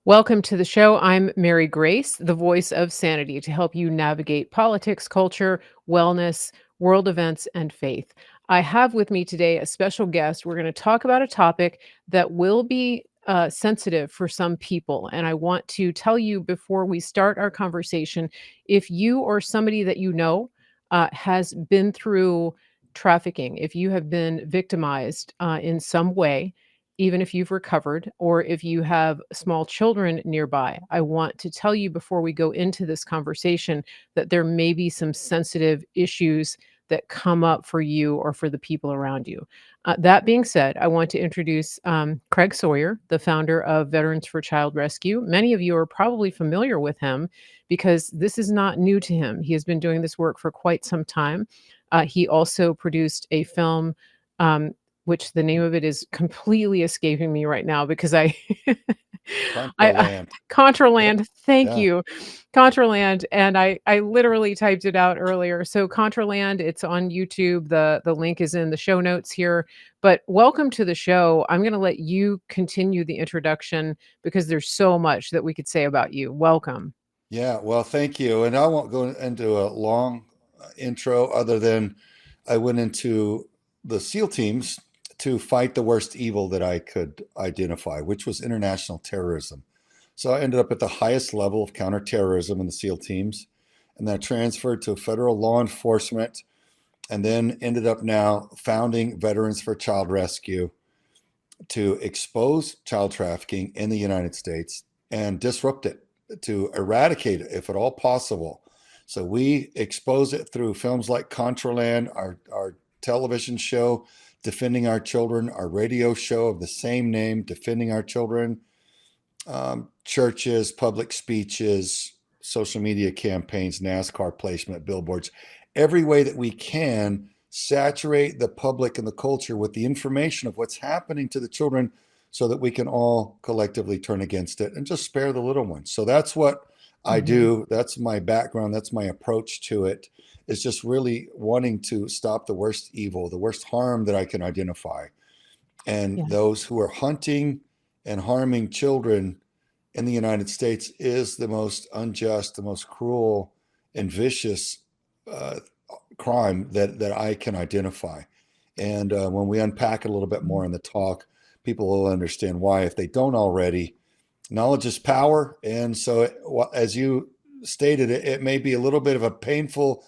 Welcome to the show. I'm Mary Grace, the voice of sanity, to help you navigate politics, culture, wellness, world events, and faith. I have with me today a special guest. We're going to talk about a topic that will be sensitive for some people. And I want to tell you before we start our conversation, if you or somebody that you know has been through trafficking, if you have been victimized in some way, even if you've recovered or if you have small children nearby, I want to tell you before we go into this conversation that there may be some sensitive issues that come up for you or for the people around you. That being said, I want to introduce Craig Sawyer, the founder of Veterans for Child Rescue. Many of you are probably familiar with him because this is not new to him. He has been doing this work for quite some time. He also produced a film which the name of it is completely escaping me right now because I I Contraland. Yep. Contraland, thank Yeah. you. Contraland, and I literally typed it out earlier. So Contraland, it's on YouTube. The link is in the show notes here. But welcome to the show. I'm gonna let you continue the introduction because there's so much that we could say about you. Welcome. Yeah. Well, thank you. And I won't go into a long intro other than I went into the SEAL teams to fight the worst evil that I could identify, which was international terrorism. So I ended up at the highest level of counterterrorism in the SEAL teams. And then I transferred to federal law enforcement and then ended up now founding Veterans for Child Rescue to expose child trafficking in the United States and disrupt it, to eradicate it if at all possible. So we expose it through films like Contraland, our television show, Defending Our Children, our radio show of the same name, Defending Our Children, churches, public speeches, social media campaigns, NASCAR placement, billboards, every way that we can saturate the public and the culture with the information of what's happening to the children so that we can all collectively turn against it and just spare the little ones. So that's what I Mhm. do. That's my background. That's my approach to it, is just really wanting to stop the worst evil, the worst harm that I can identify. And Yeah. those who are hunting and harming children in the United States is the most unjust, the most cruel and vicious uh, crime that I can identify. And when we unpack it a little bit more in the talk, people will understand why, if they don't already. Knowledge is power. And so, as you stated, it may be a little bit of a painful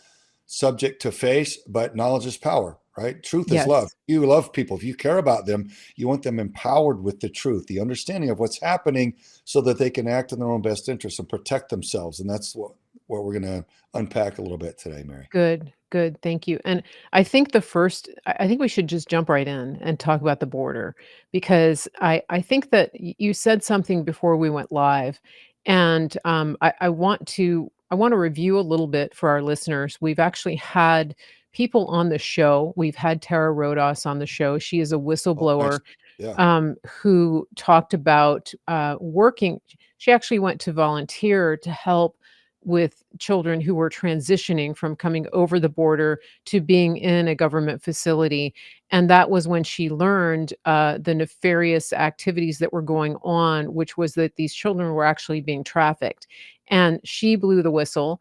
subject to face, but knowledge is power, right? Truth is love. Yes. You love people. If you care about them, you want them empowered with the truth, the understanding of what's happening so that they can act in their own best interest and protect themselves. And that's what we're going to unpack a little bit today, Mary. Good, good, thank you, and I think I think we should just jump right in and talk about the border because I think that you said something before we went live, and, I want to review a little bit for our listeners. We've actually had people on the show. We've had Tara Rodas on the show. She is a Oh, nice. whistleblower, Yeah. who talked about, working she actually went to volunteer to help with children who were transitioning from coming over the border to being in a government facility, and that was when she learned, the nefarious activities that were going on, which was that these children were actually being trafficked, and she blew the whistle.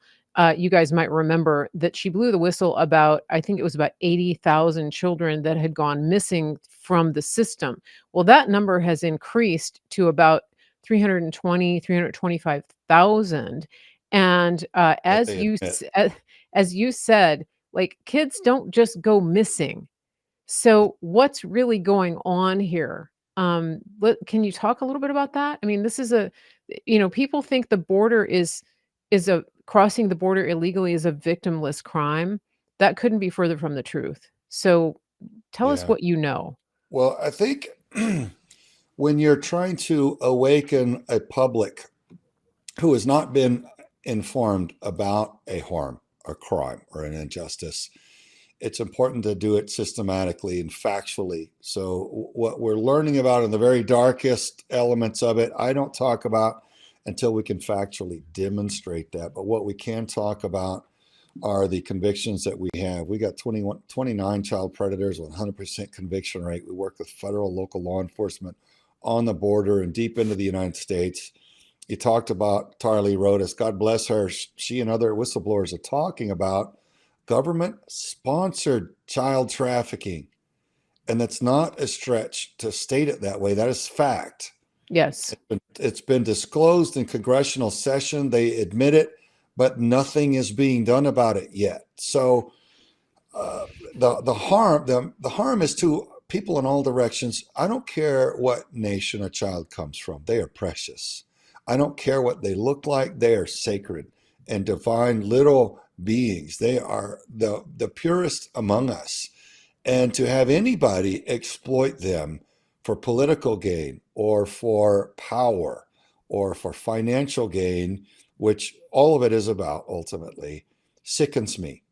You guys might remember that she blew the whistle about I think it was about 80,000 children that had gone missing from the system. Well, that number has increased to about 325,000. And, That they admit. as you said, like, kids don't just go missing. So what's really going on here? Can you talk a little bit about that? I mean, this is people think the border is a crossing the border illegally is a victimless crime. That couldn't be further from the truth. So tell us Yeah. what you know. Well, I think when you're trying to awaken a public who has not been informed about a harm, a crime, or an injustice, it's important to do it systematically and factually. So, what we're learning about in the very darkest elements of it, I don't talk about until we can factually demonstrate that. But what we can talk about are the convictions that we have. We got 29 child predators with 100% conviction rate. We work with federal, local law enforcement on the border and deep into the United States. you talked about Tarly Rodas. God bless her. She and other whistleblowers are talking about government sponsored child trafficking. And that's not a stretch to state it that way. That is fact. Yes. It's been disclosed in congressional session. They admit it, but nothing is being done about it yet. So the harm is to people in all directions. I don't care what nation a child comes from. They are precious. I don't care what they look like. They are sacred and divine little beings. They are the purest among us. And to have anybody exploit them for political gain or for power or for financial gain, which all of it is about ultimately, sickens me.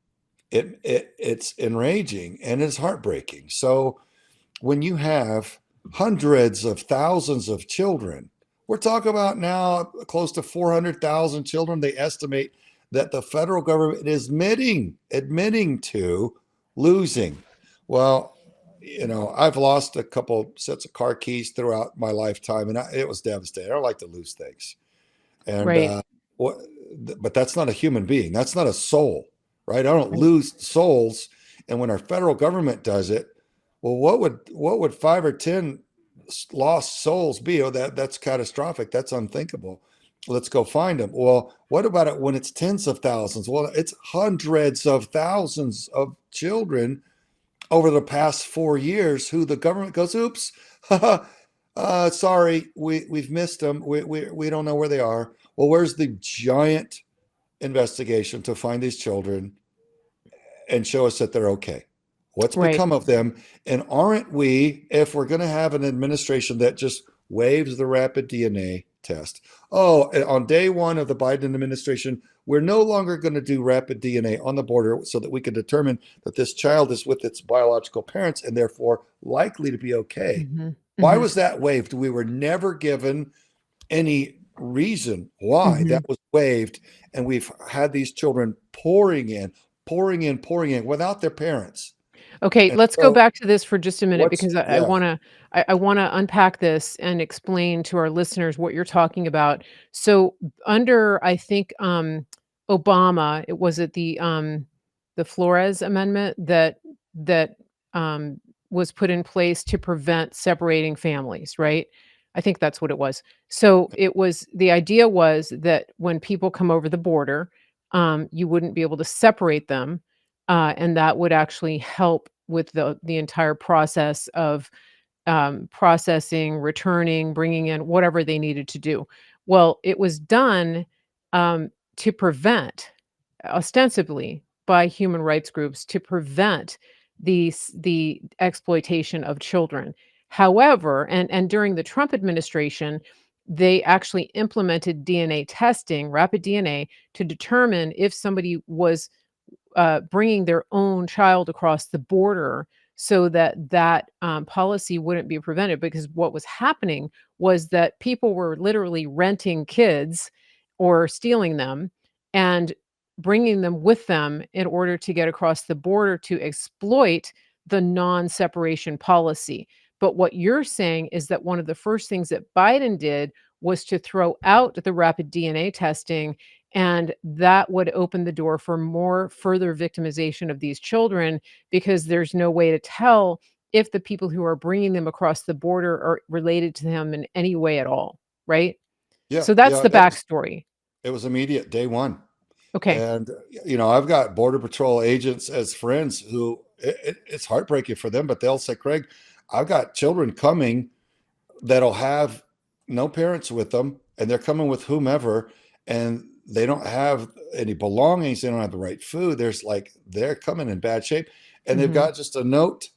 It's enraging and it's heartbreaking. So when you have hundreds of thousands of children, we're talking about now close to 400,000 children, they estimate that the federal government is admitting to losing. Well, I've lost a couple sets of car keys throughout my lifetime, and it was devastating. I don't like to lose things. And Right. what, but that's not a human being. That's not a soul, right? I don't Right. lose souls. And when our federal government does it, well, what would 5 or 10 lost souls be? Oh, that's catastrophic. That's unthinkable. Let's go find them. Well, what about it when it's tens of thousands? Well, it's hundreds of thousands of children over the past 4 years who the government goes, oops, sorry, we've missed them. We don't know where they are. Well, where's the giant investigation to find these children and show us that they're okay? What's Right. become of them? And aren't we, if we're going to have an administration that just waives the rapid DNA test? Oh, on day one of the Biden administration, we're no longer going to do rapid DNA on the border so that we can determine that this child is with its biological parents and therefore likely to be okay. Hmm. Why Hmm. was that waived? We were never given any reason why Hmm. that was waived. And we've had these children pouring in without their parents. Okay, And let's go so back to this for just a minute what's, because I yeah, wanna I wanna unpack this and explain to our listeners what you're talking about. So, under, I think, Obama, it was it the Flores amendment that, um, was put in place to prevent separating families, right? I think that's what it was. So, the idea was that when people come over the border, you wouldn't be able to separate them, and that would actually help with the entire process of processing, returning, bringing in whatever they needed to do. Well, it was done to prevent, ostensibly by human rights groups, to prevent the exploitation of children. However, and during the Trump administration, they actually implemented DNA testing, rapid DNA, to determine if somebody was bringing their own child across the border so that policy wouldn't be prevented, because what was happening was that people were literally renting kids or stealing them and bringing them with them in order to get across the border to exploit the non-separation policy. But what you're saying is that one of the first things that Biden did was to throw out the rapid DNA testing, and that would open the door for more further victimization of these children, because there's no way to tell if the people who are bringing them across the border are related to them in any way at all, right? yeah, So that's yeah. the backstory. It was immediate day one. Okay. And, I've got Border Patrol agents as friends who it's heartbreaking for them, but they'll say, Craig, I've got children coming that'll have no parents with them, and they're coming with whomever, and they don't have any belongings. They don't have the right food. They're coming in bad shape, and they've Mhm. got just a note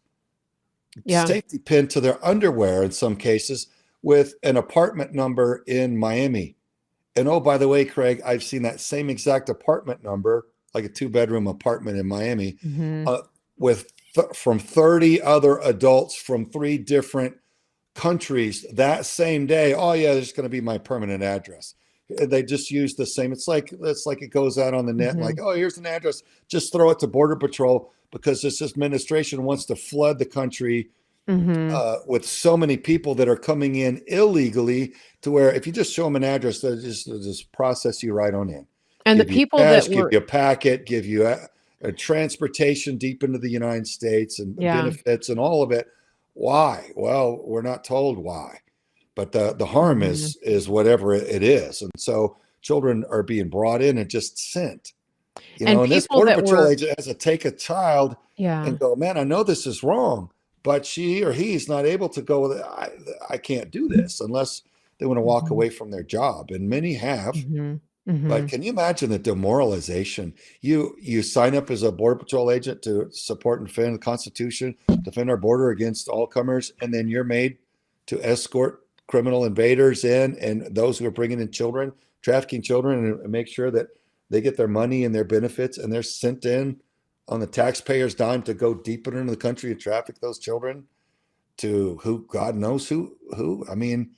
Yeah. safety pin to their underwear in some cases with an apartment number in Miami. And oh, by the way, Craig, I've seen that same exact apartment number, like a two-bedroom apartment in Miami, Mhm. uh, from 30 other adults from 3 different countries that same day. Oh yeah, there's going to be my permanent address. They just use the same. It's like it goes out on the net, like, Mhm. oh, here's an address. Just throw it to Border Patrol because this administration wants to flood the country Mhm. with so many people that are coming in illegally, to where if you just show them an address, they'll just process you right on in, And the give you people cash, that give were you a packet, give you a transportation deep into the United States and yeah. benefits and all of it. Why? Well, we're not told why, but the harm Mhm. is whatever it is. And so children are being brought in and just sent, And and this people border that patrol were agent has to take a child yeah. and go, man, I know this is wrong, but she or he's not able to go with it. I can't do this unless they want to walk Mhm. away from their job. And many have. Mhm. But Mhm. can you imagine the demoralization? You sign up as a border patrol agent to support and defend the Constitution, defend our border against all comers, and then you're made to escort criminal invaders in and those who are bringing in children, trafficking children, and make sure that they get their money and their benefits, and they're sent in on the taxpayers' dime to go deeper into the country and traffic those children to who God knows who. I mean,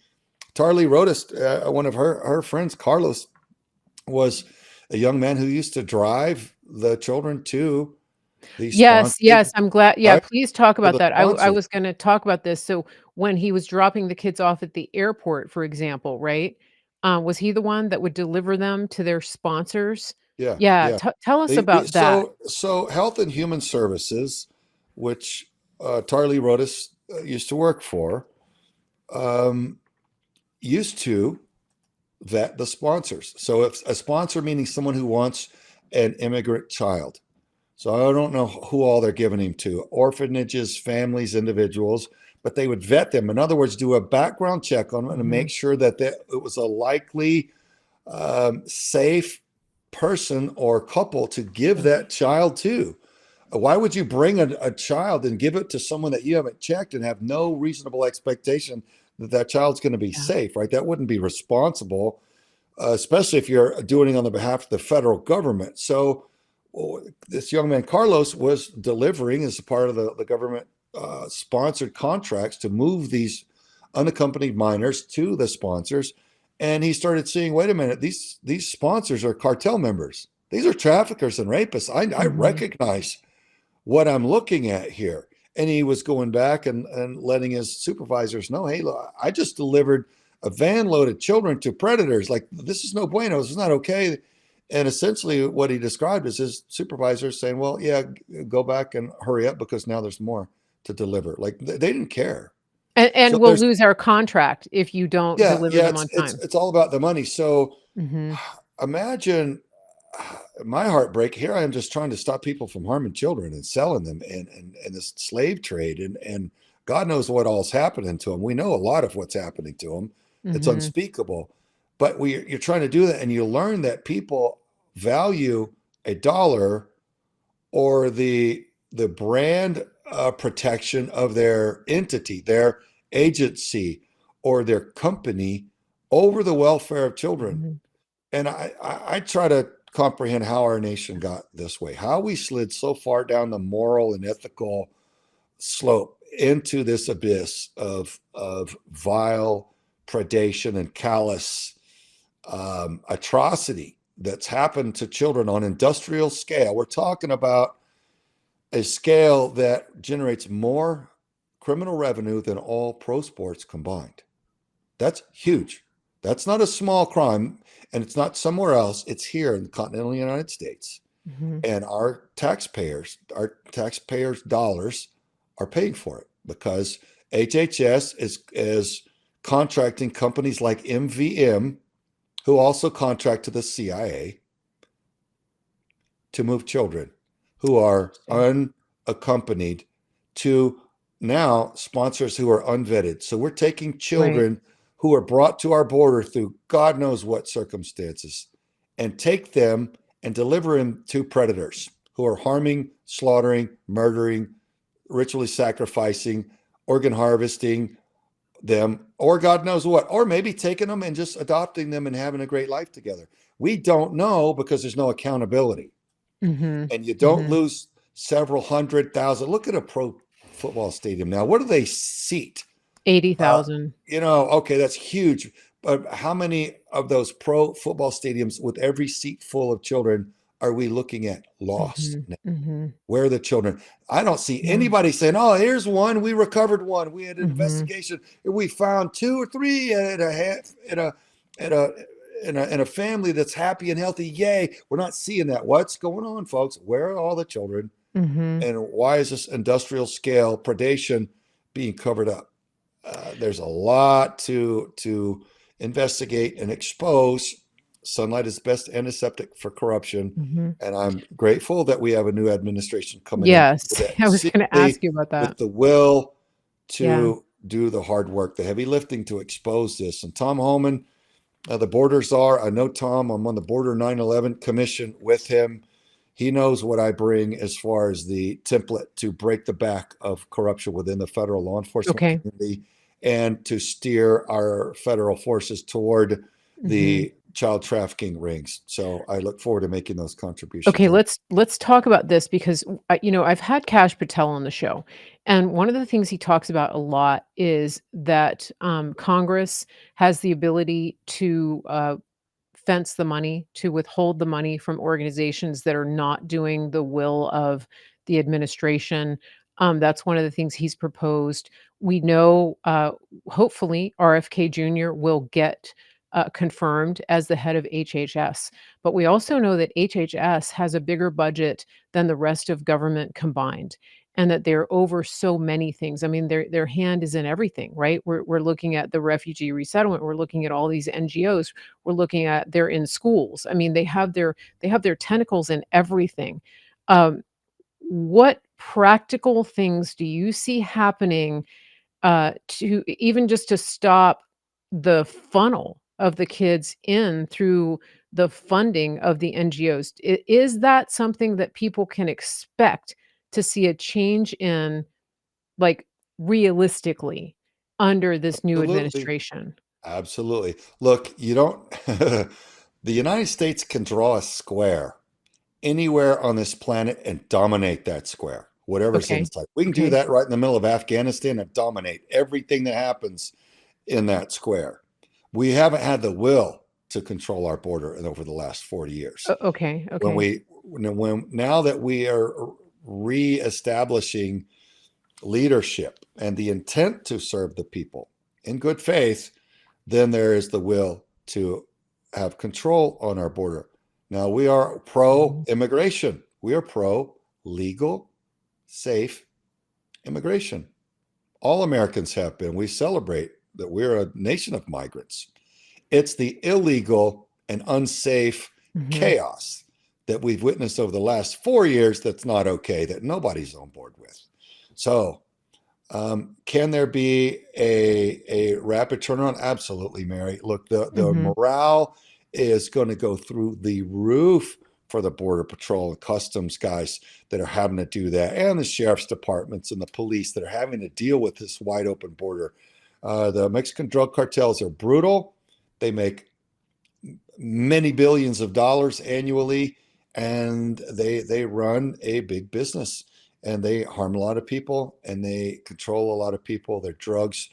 Tarly Rodas, one of her friends, Carlos, was a young man who used to drive the children to the Yes, yes, sponsored, I'm glad yeah, right? please talk To about the that. I sponsors. was gonna talk about this. So, when he was dropping the kids off at the airport, for example, right? Was he the one that would deliver them to their sponsors? Yeah, Yeah, yeah. tell us about that. So Health and Human Services, which Tarly Rodas used to work for, um, used to vet the sponsors. So if a sponsor, meaning someone who wants an immigrant child. So I don't know who all they're giving him to, orphanages, families, individuals, but they would vet them. In other words, do a background check on them and make Mhm, sure that it was a likely, safe person or couple to give right, that child to. Why would you bring a child and give it to someone that you haven't checked and have no reasonable expectation that that child's going to be yeah, safe, right? That wouldn't be responsible, especially if you're doing it on the behalf of the federal government. So this young man, Carlos, was delivering as a part of the government sponsored contracts to move these unaccompanied minors to the sponsors. And he started seeing, wait a minute, these sponsors are cartel members. These are traffickers and rapists. I mhm, recognize what I'm looking at here. And he was going back and letting his supervisors know, hey, look, I just delivered a van loaded children to predators. Like, this is no bueno. This is not okay. And essentially, what he described is his supervisors saying, well, yeah, go back and hurry up because now there's more to deliver. Like, they didn't care. and So we'll there's, lose our contract if you don't yeah, deliver yeah, them it's on it's time. it's all about the money. So Mhm, imagine my heartbreak. Here I am just trying to stop people from harming children and selling them and this slave trade and God knows what all's happening to them. We know a lot of what's happening to them. It's mhm, unspeakable. But you're trying to do that and you learn that people value a dollar or the brand protection of their entity, their agency, or their company over the welfare of children. mhm, And I try to comprehend how our nation got this way, how we slid so far down the moral and ethical slope into this abyss of vile predation and callous atrocity that's happened to children on industrial scale. We're talking about a scale that generates more criminal revenue than all pro sports combined. That's huge. That's not a small crime, and it's not somewhere else. It's here in the continental United States. mhm, And our taxpayers' dollars are paying for it because HHS is contracting companies like MVM, who also contract to the CIA, to move children who are interesting. unaccompanied to now sponsors who are unvetted. So we're taking Right, children who are brought to our border through God knows what circumstances and take them and deliver them to predators who are harming, slaughtering, murdering, ritually sacrificing, organ harvesting them, or God knows what, or maybe taking them and just adopting them and having a great life together. We don't know because there's no accountability, mhm, and you don't mhm, lose several hundred thousand. Look at a pro football stadium now. What do they seat? Uh, 80,000. okay, that's huge. But how many of those pro football stadiums with every seat full of children are we looking at lost? Mhm. Mhm. Where are the children? I don't see Yeah. anybody saying, "Oh, here's one. We recovered one. We had an Mhm. investigation. We found two or three at a in a family that's happy and healthy. Yay!" We're not seeing that. What's going on, folks? Where are all the children? Mhm. And why is this industrial scale predation being covered up? There's a lot to investigate and expose. Sunlight is the best antiseptic for corruption, Mhm. and I'm grateful that we have a new administration coming in Yes. that I was gonna seriously ask you about with that. the will Yeah. to do the hard work, the heavy lifting to expose this. And Tom Homan, the border czar, I know Tom. I'm on the Border 9/11 Commission with him. He knows what I bring as far as the template to break the back of corruption within the federal law enforcement Okay. community and to steer our federal forces toward Mhm. the child trafficking rings. So I look forward to making those contributions. Okay, let's talk about this because I've had Kash Patel on the show, and one of the things he talks about a lot is that Congress has the ability to fence the money, to withhold the money from organizations that are not doing the will of the administration. That's one of the things he's proposed. We know, hopefully, RFK Jr. will get confirmed as the head of HHS. But we also know that HHS has a bigger budget than the rest of government combined, and that they're over so many things. I mean, their hand is in everything, right? We're looking at the refugee resettlement. We're looking at all these NGOs. We're looking at they're in schools. I mean, they have their tentacles in everything. What practical things do you see happening to even just to stop the funnel of the kids in through the funding of the NGOs? Is that something that people can expect to see a change in, like, realistically under this new Absolutely. administration? Absolutely. Look, you don't, the United States can draw a square anywhere on this planet and dominate that square, whatever's in Okay. sight. We can do Okay. that right in the middle of Afghanistan and dominate everything that happens in that square. We haven't had the will to control our border in over the last 40 years. Okay. When Okay. we when now that we are reestablishing leadership and the intent to serve the people in good faith, then there is the will to have control on our border. Now, we are pro Mhm. immigration, we are pro legal, safe immigration. All Americans have been. We celebrate that we're a nation of migrants. It's the illegal and unsafe Mhm. chaos that we've witnessed over the last 4 years that's not okay, that nobody's on board with. So, can there be a rapid turnaround? Absolutely, Mary. Look, the Mhm. morale is going to go through the roof for the Border Patrol and Customs guys that are having to do that, and the sheriff's departments and the police that are having to deal with this wide open border. The Mexican drug cartels are brutal. They make many billions of dollars annually, and they run a big business, and they harm a lot of people, and they control a lot of people. Their drugs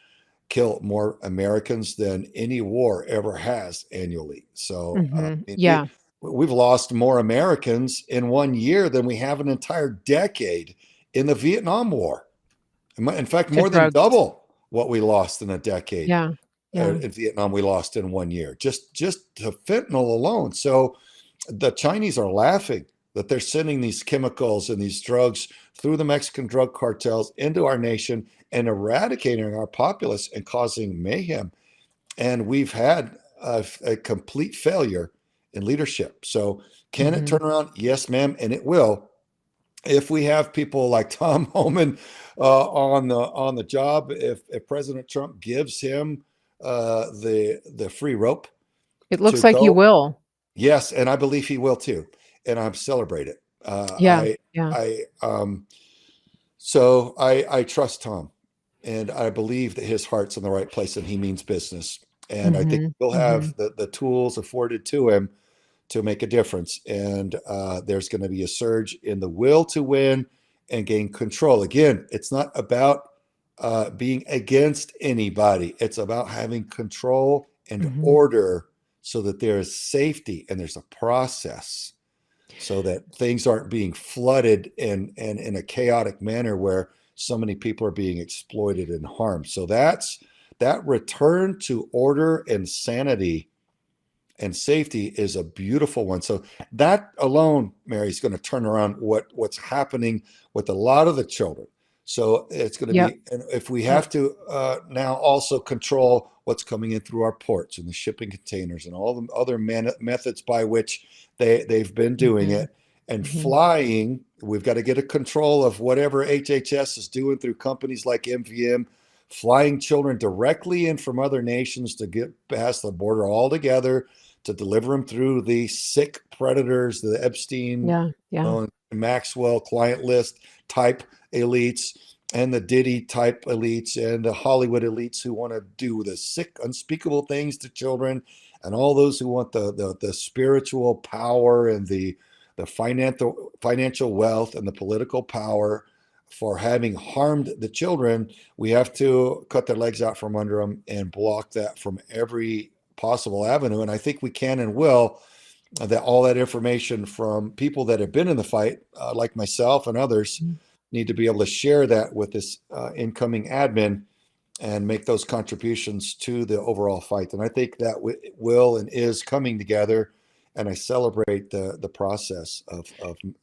kill more Americans than any war ever has annually. So Mhm. we Yeah, we've lost more Americans in 1 year than we have an entire decade in the Vietnam War. In fact, to more than drugs. double what we lost in a decade Yeah. Yeah. in Vietnam. We lost in 1 year just to fentanyl alone. So the Chinese are laughing that they're sending these chemicals and these drugs through the Mexican drug cartels into our nation and eradicating our populace and causing mayhem. And we've had a complete failure in leadership. So can it Mhm. turn around? Yes, ma'am, and it will if we have people like Tom Homan on the job. If President Trump gives him the free rope It to looks like you go, will. yes, and I believe he will too, and I'm celebrate it. Uh, Yeah. I Yeah. I so I trust Tom, and I believe that his heart's in the right place and he means business. And I think Mhm. he'll have Mhm. the tools afforded to him to make a difference. And there's going to be a surge in the will to win and gain control. Again, it's not about being against anybody, it's about having control and Mhm. order so that there is safety and there's a process. so that things aren't being flooded and in a chaotic manner where so many people are being exploited and harmed. So that return to order and sanity and safety is a beautiful one. So that alone, Mary, is going to turn around what's happening with a lot of the children. So it's going to Yep. be, and if we Yep. have to now also control what's coming in through our ports and the shipping containers and all the other methods by which they've been doing Mhm. it, and Mhm. flying, we've got to get a control of whatever HHS is doing through companies like MVM, flying children directly in from other nations to get past the border altogether to deliver them through the sick predators, the Epstein, Yeah. Yeah. Maxwell client list type elites, and the Diddy type elites, and the Hollywood elites who want to do the sick, unspeakable things to children, and all those who want the spiritual power and the financial wealth and the political power for having harmed the children. We have to cut their legs out from under them and block that from every possible avenue. And I think we can and will. That all that information from people that have been in the fight, like myself and others, Mm. need to be able to share that with this incoming admin and make those contributions to the overall fight. And I think that will and is coming together. And I celebrate the process of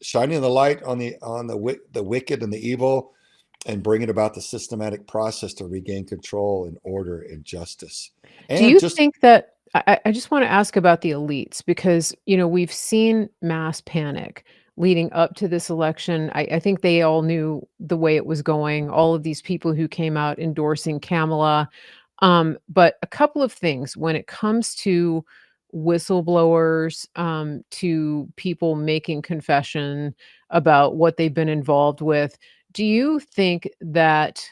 shining the light on the wicked and the evil, and bringing about the systematic process to regain control and order and justice. Do And you just think that I just wanna ask about the elites because, we've seen mass panic leading up to this election. I think they all knew the way it was going, all of these people who came out endorsing Kamala. But a couple of things when it comes to whistleblowers, to people making confession about what they've been involved with. Do you think that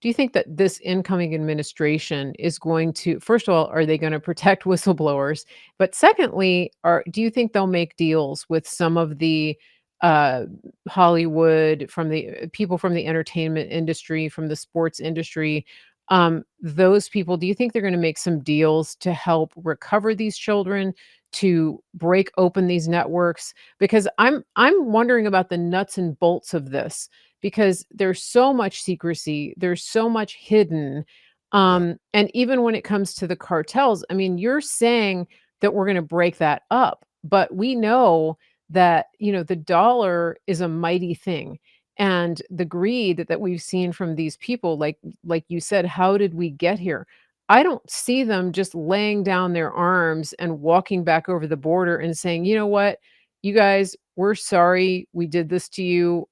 do you think that this incoming administration is going to first of all, are they gonna protect whistleblowers? But secondly, do you think they'll make deals with some of the, uh, Hollywood, from the people from the entertainment industry, from the sports industry, those people, do you think they're gonna make some deals to help recover these children, to break open these networks? Because I'm wondering about the nuts and bolts of this, because there's so much secrecy, there's so much hidden, yeah, and even when it comes to the cartels, I mean, you're saying that we're gonna break that up, but we know that, the dollar is a mighty thing, and the greed that we've seen from these people, like you said, how did we get here? I don't see them just laying down their arms and walking back over the border and saying, "You know what? You guys, we're sorry we did this to you.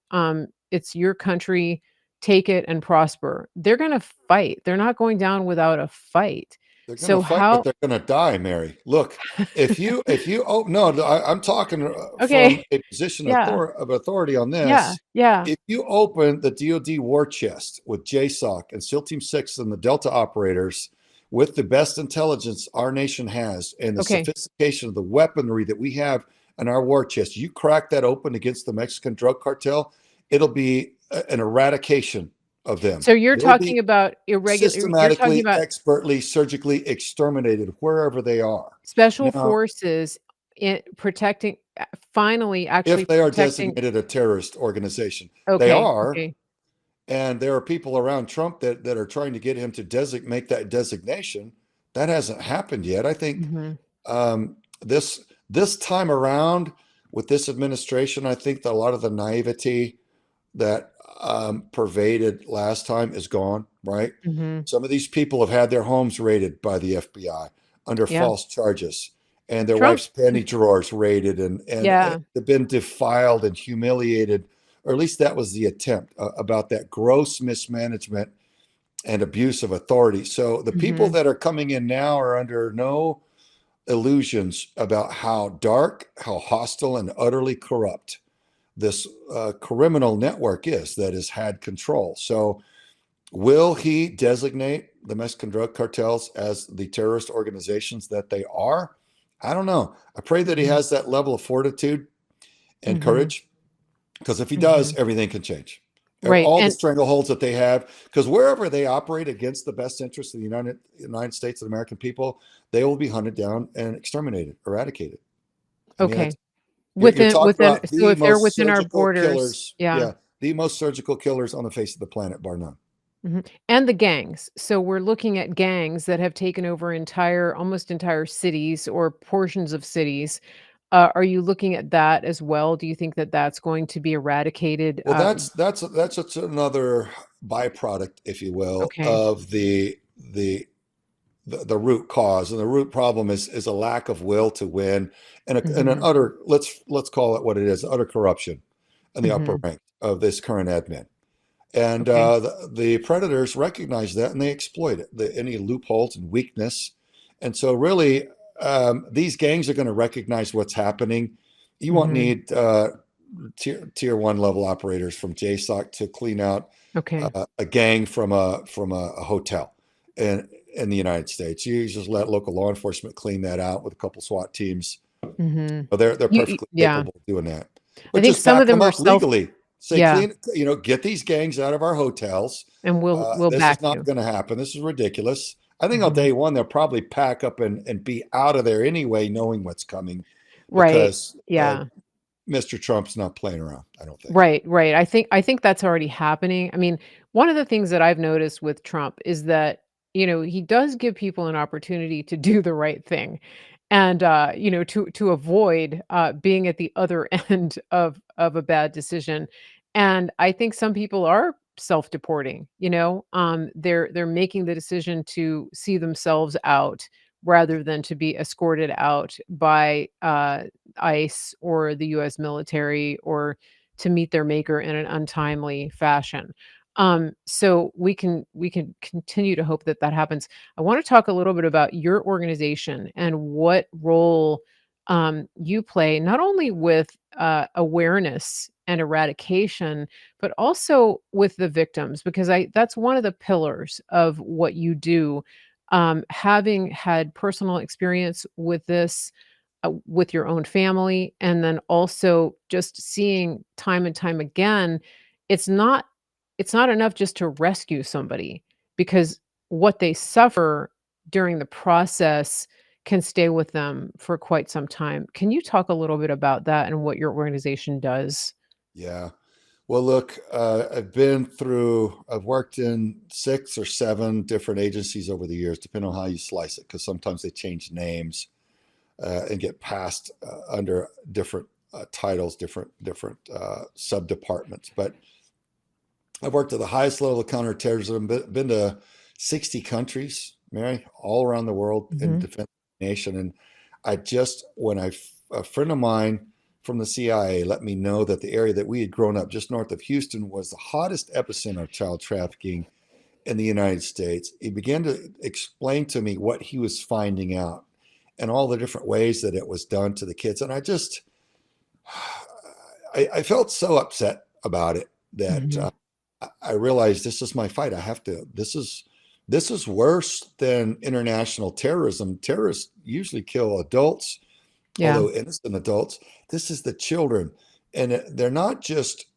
It's your country. Take it and prosper." They're gonna fight. They're not going down without a fight. they're going to So fight, but how they're going to die, Mary. Look, if you oh no, I'm talking from Okay. a position Yeah. of authority on Yeah. this. Yeah. If you open the DoD war chest with JSOC and SEAL Team 6 and the Delta operators, with the best intelligence our nation has and the Okay. sophistication of the weaponry that we have in our war chest, you crack that open against the Mexican drug cartel, it'll be an eradication of them. So you're They'll talking be about irregular you're talking systematically, about expertly, surgically exterminated wherever they are. special Now, forces in protecting finally if actually they are protecting. designated a terrorist organization, they Okay. are, Okay. and there are people around Trump that are trying to get him to make that designation. That hasn't happened yet. I think Mhm. this time around with this administration, I think that a lot of the naivety that pervaded last time is gone, right? Mhm. Some of these people have had their homes raided by the FBI under Yeah. false charges, and their Trump. wife's panty drawers raided, and Yeah. they've been defiled and humiliated, or at least that was the attempt about that gross mismanagement and abuse of authority. So the people Mhm. that are coming in now are under no illusions about how dark, how hostile, and utterly corrupt this criminal network is that has had control. So, will he designate the Mexican drug cartels as the terrorist organizations that they are? I don't know. I pray that he Mhm. has that level of fortitude and Mhm. courage, because if he does, Mhm. everything can change. Right, All the and strangleholds that they have, because wherever they operate against the best interests of the United States and American people, they will be hunted down and exterminated, eradicated. I mean, okay. You're talking within about so the if they're most within our surgical borders, killers. yeah. Yeah, the most surgical killers on the face of the planet, bar none. Mhm, and the gangs. So we're looking at gangs that have taken over almost entire cities or portions of cities. Are you looking at that as well? Do you think that that's going to be eradicated? Well, that's just another byproduct, if you will, Okay. of the root cause, and the root problem is a lack of will to win, and an Mhm, utter, let's call it what it is, utter corruption in the upper mhm. rank of this current admin. And Okay, the predators recognize that and they exploit it, any loopholes and weakness. And so, really, these gangs are going to recognize what's happening. You won't mhm. need tier one level operators from JSOC to clean out Okay. a gang from a hotel in the United States. You just let local law enforcement clean that out with a couple SWAT teams. Mhm. But they're You perfectly yeah. capable of doing that. I But think just some of back them them are up legally. Say yeah, clean, get these gangs out of our hotels. and we'll This back is not you. going to happen. This is ridiculous. I think on Mhm. day one they'll probably pack up and be out of there anyway, knowing what's coming, Right. because Yeah. Mr. Trump's not playing around. I don't think. Right, right. I think that's already happening. I mean, one of the things that I've noticed with Trump is that, he does give people an opportunity to do the right thing and to avoid being at the other end of a bad decision. And I think some people are self-deporting, they're making the decision to see themselves out rather than to be escorted out by ICE or the US military or to meet their maker in an untimely fashion. So we can continue to hope that that happens. I want to talk a little bit about your organization and what role you play, not only with awareness and eradication, but also with the victims, because I that's one of the pillars of what you do. Having had personal experience with this, with your own family, and then also just seeing time and time again, it's not it's not enough just to rescue somebody, because what they suffer during the process can stay with them for quite some time. Can you talk a little bit about that and what your organization does? Yeah. Well, look, I've worked in 6 or 7 different agencies over the years, depending on how you slice it, because sometimes they change names and get passed under different titles, different sub departments. But I've worked at the highest level of counterterrorism, been to 60 countries, Mary, all around the world in Mhm. defense of the nation. And a friend of mine from the CIA let me know that the area that we had grown up just north of Houston was the hottest epicenter of child trafficking in the United States. He began to explain to me what he was finding out and all the different ways that it was done to the kids. And I felt so upset about it that Mhm. I realized this is my fight. This is worse than international terrorism. Terrorists usually kill adults, Yeah, although innocent adults. This is the children, and they're not just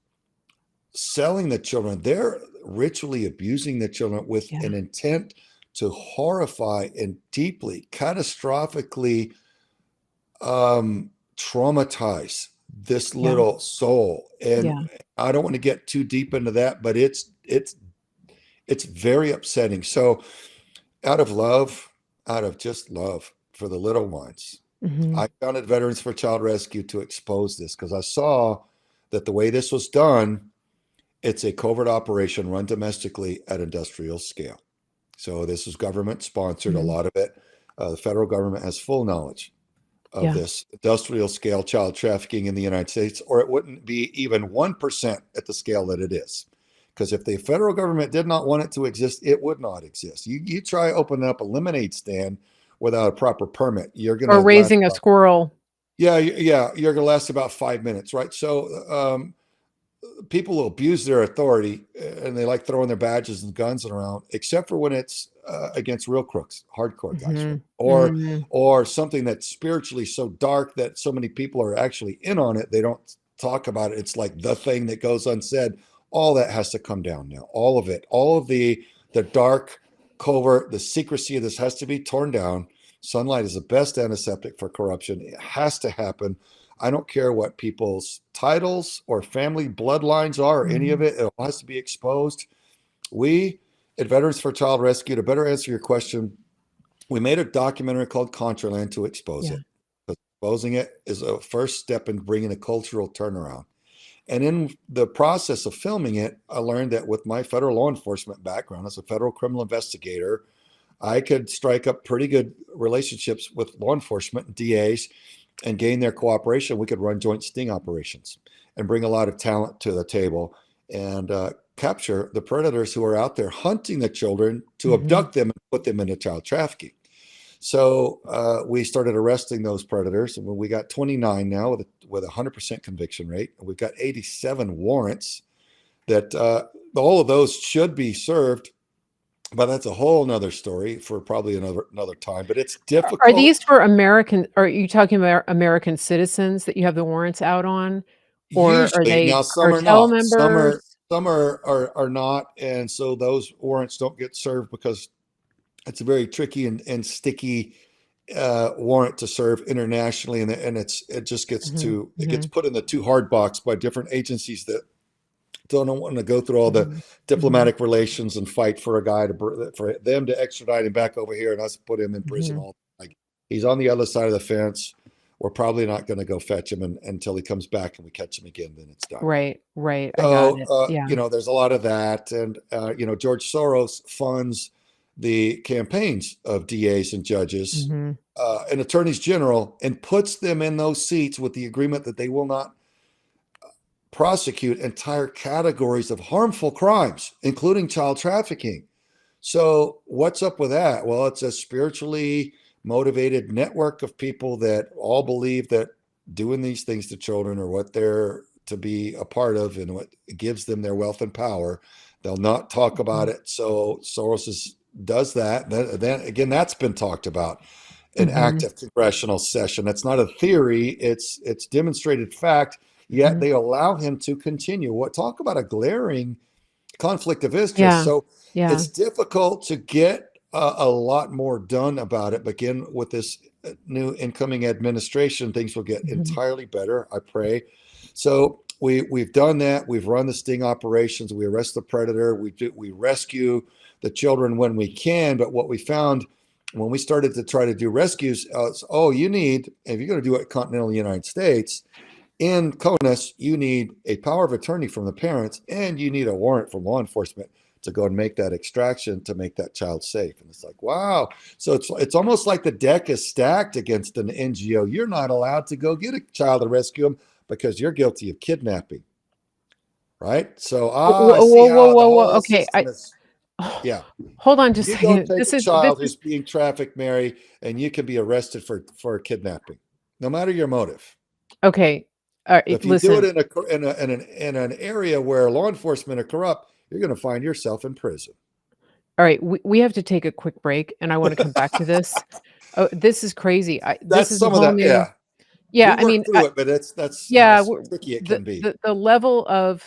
selling the children; they're ritually abusing the children with yeah, an intent to horrify and deeply, catastrophically traumatize this yeah, little soul. And yeah. I don't want to get too deep into that, but it's very upsetting. So out of love, out of just love for the little ones, Mhm. I founded Veterans for Child Rescue to expose this, because I saw that the way this was done, it's a covert operation run domestically at industrial scale. So this is government sponsored, a Mhm. lot of it. The federal government has full knowledge of Yeah, this industrial scale child trafficking in the United States, or it wouldn't be even 1% at the scale that it is. Because if the federal government did not want it to exist, it would not exist. You try opening up a lemonade stand without a proper permit, you're going or to last raising a about, squirrel. yeah, you're going to last about 5 minutes, right? So people will abuse their authority and they like throwing their badges and guns around, except for when it's against real crooks, hardcore guys, right? Mhm. Mhm. Or something that's spiritually so dark that so many people are actually in on it, they don't talk about it. It's like the thing that goes unsaid. All that has to come down now. All of it, all of the dark, covert, the secrecy of this has to be torn down. Sunlight is the best antiseptic for corruption. It has to happen. I don't care what people's titles or family bloodlines are, or any of Mhm. it. It has to be exposed. We at Veterans for Child Rescue, to better answer your question, we made a documentary called Contraland to expose Yeah. it. Exposing it is a first step in bringing a cultural turnaround. And in the process of filming it, I learned that with my federal law enforcement background as a federal criminal investigator, I could strike up pretty good relationships with law enforcement and DAs and gain their cooperation. We could run joint sting operations and bring a lot of talent to the table and capture the predators who are out there hunting the children to Mhm. abduct them and put them into child trafficking. So we started arresting those predators, and we got 29 now with a 100% conviction rate. We've got 87 warrants that all of those should be served, but that's a whole nother story for probably another time. But it's Are difficult. these for American are you talking about American citizens that you have the warrants out on? Or are Usually, they now some are cartel not. members? Some are not, and so those warrants don't get served because it's a very tricky and sticky warrant to serve internationally, and it just Mhm, it gets mhm, put in the too hard box by different agencies that don't want to go through all the mhm, mhm, diplomatic relations and fight for a guy for them to extradite him back over here and us put him in prison. mhm. All like he's on the other side of the fence. We're probably not going to go fetch him until he comes back and we catch him again. Then it's done. Right, right, I got So, it. Yeah. there's a lot of that. And, George Soros funds the campaigns of DAs and judges Mhm, and attorneys general and puts them in those seats with the agreement that they will not prosecute entire categories of harmful crimes, including child trafficking. So, what's up with that? Well, it's a spiritually motivated network of people that all believe that doing these things to children are what they're to be a part of and what gives them their wealth and power. They'll not talk about mhm, it. So, does that. Then again, that's been talked about an mhm, active congressional session. That's not a theory, it's demonstrated fact, yet mhm. they allow him to continue. What talk about a glaring conflict of interest. Yeah, So yeah. it's difficult to get a lot more done about it. But again, with this new incoming administration, things will get Mhm, entirely better. I pray. So we've done that. We've run the sting operations. We arrest the predator. We rescue the children when we can. But what we found when we started to try to do rescues, you need, if you're going to do it continental United States, in CONUS, you need a power of attorney from the parents and you need a warrant from law enforcement to go and make that extraction to make that child safe. And it's like, wow. So it's almost like the deck is stacked against an NGO. You're not allowed to go get a child and rescue them because you're guilty of kidnapping. Right. So I Whoa, see whoa, whoa, how the whoa, whoa, whole okay, system is. Yeah. hold on just a You go second. take This a is this child is who's being trafficked, Mary, and you can be arrested for kidnapping, no matter your motive. okay, If you do it listen. in an area where law enforcement are corrupt, you're going to find yourself in prison. Alright, we have to take a quick break, and I wanna come back to this. Oh, this is crazy. I this That's is a some of whole that. new Yeah, yeah, we I work mean, through it, but that's how yeah, we're tricky it can be. the level of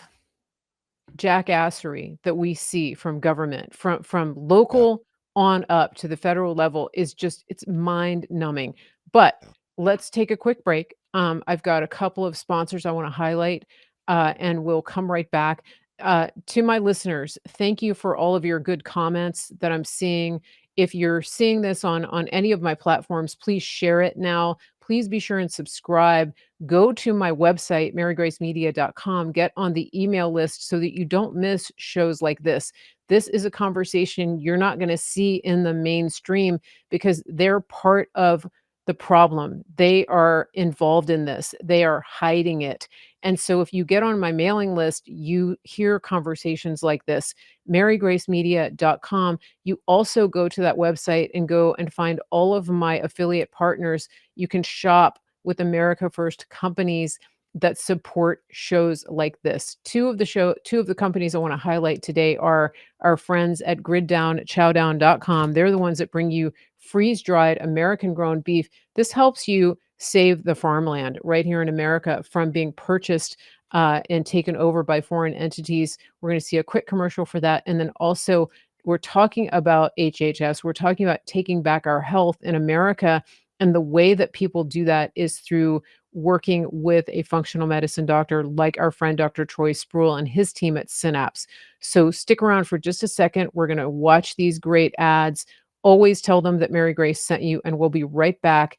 jackassery that we see from government, from Yeah, local on up to the federal level is just it's mind numbing. But yeah. let's take a quick break. I've got a couple of sponsors I want to highlight, and we'll come right back. To my listeners, thank you for all of your good comments that I'm seeing. If you're seeing this on any of my platforms, please share it now. Please be sure and subscribe. Go to my website, marygracemedia.com, get on the email list so that you don't miss shows like this. This is a conversation you're not going to see in the mainstream because they're part of the problem. They are involved in this, they are hiding it. And so if you get on my mailing list, you hear conversations like this, marygracemedia.com. You also go to that website and go and find all of my affiliate partners. You can shop with America First companies that support shows like this. Two of the companies I want to highlight today are our friends at griddownchowdown.com. They're the ones that bring you freeze-dried American-grown beef. This helps you save the farmland right here in America from being purchased and taken over by foreign entities. We're going to see a quick commercial for that, and then also we're talking about HHS. We're talking about taking back our health in America, and the way that people do that is through working with a functional medicine doctor like our friend Dr. Troy Sproul and his team at Synapse. So stick around for just a second. We're going to watch these great ads. Always tell them that Mary Grace sent you, and we'll be right back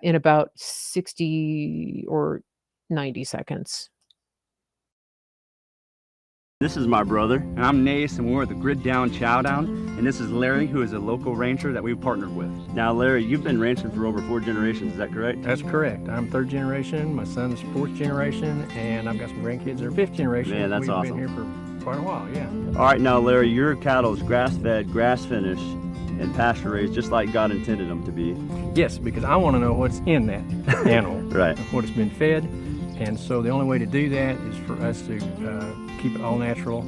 in about 60 or 90 seconds. This is my brother, and I'm Nace, and we're at the Grid Down Chowdown, and this is Larry, who is a local rancher that we've partnered with. Now, Larry, you've been ranching for over 4 generations, is that correct? That's correct. I'm 3rd generation, my son's 4th generation, and I've got some grandkids that are 5th generation. Man, that's awesome. We've been here for quite a while, yeah. All right, now, Larry, your cattle is grass-fed, grass-finished, and pasture-raised, just like God intended them to be. Yes, because I want to know what's in that animal, Right. what it's been fed, and so the only way to do that is for us to keep it all natural,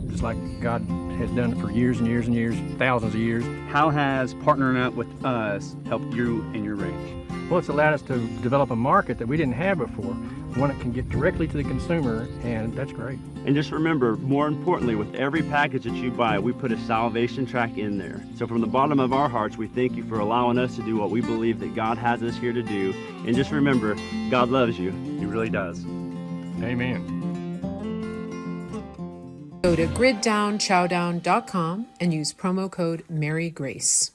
just like God has done it for years and years and years, thousands of years. How has partnering up with us helped you and your ranch? Well, it's allowed us to develop a market that we didn't have before, one that can get directly to the consumer, and that's great. And just remember, more importantly, with every package that you buy, we put a salvation track in there. So from the bottom of our hearts, we thank you for allowing us to do what we believe that God has us here to do. And just remember, God loves you. He really does. Amen. Go to griddownchowdown.com and use promo code MaryGrace.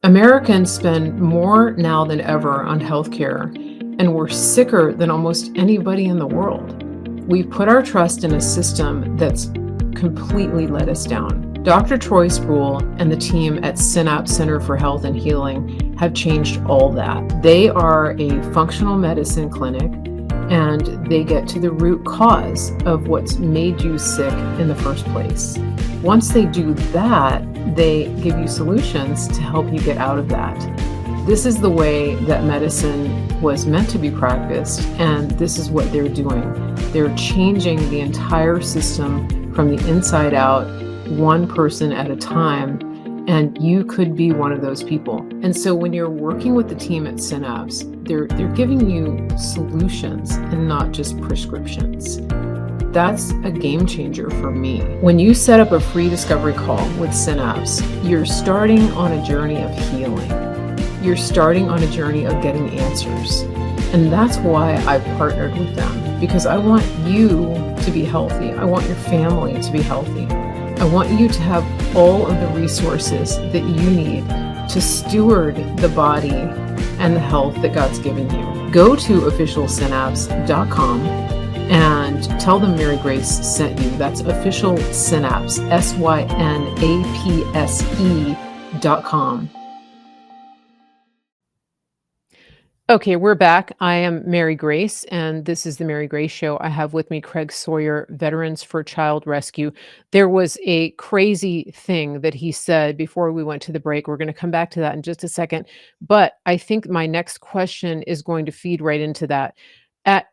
Americans spend more now than ever on healthcare, and we're sicker than almost anybody in the world. We've put our trust in a system that's completely let us down. Dr. Troy Sproul and the team at Synapse Center for Health and Healing have changed all that. They are a functional medicine clinic, and they get to the root cause of what's made you sick in the first place. Once they do that, they give you solutions to help you get out of that. This is the way that medicine was meant to be practiced, and this is what they're doing. They're changing the entire system from the inside out, one person at a time, and you could be one of those people. And so when you're working with the team at Synapse, they're giving you solutions and not just prescriptions. That's a game changer for me. When you set up a free discovery call with Synapse, you're starting on a journey of healing. You're starting on a journey of getting answers. And that's why I've partnered with them, because I want you to be healthy. I want your family to be healthy. I want you to have all of the resources that you need to steward the body and the health that God's given you. Go to officialsynapse.com and tell them Mary Grace sent you. That's Official Synapse, synapse.com. Okay, we're back. I am Mary Grace, and this is the Mary Grace Show. I have with me Craig Sawyer, Veterans for Child Rescue. There was a crazy thing that he said before we went to the break. We're going to come back to that in just a second. But I think my next question is going to feed right into that. At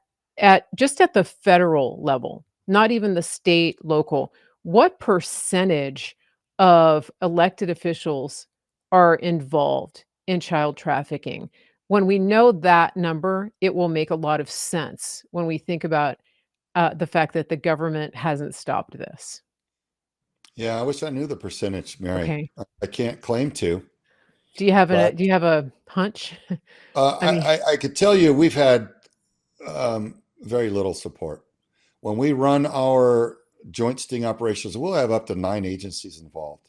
the federal level, not even the state, local, what percentage of elected officials are involved in child trafficking? When we know that number, it will make a lot of sense when we think about the fact that the government hasn't stopped this. Yeah, I wish I knew the percentage, Mary. Okay. I can't claim to. Do you have a hunch? I could tell you we've had very little support. When we run our joint sting operations, we'll have up to 9 agencies involved.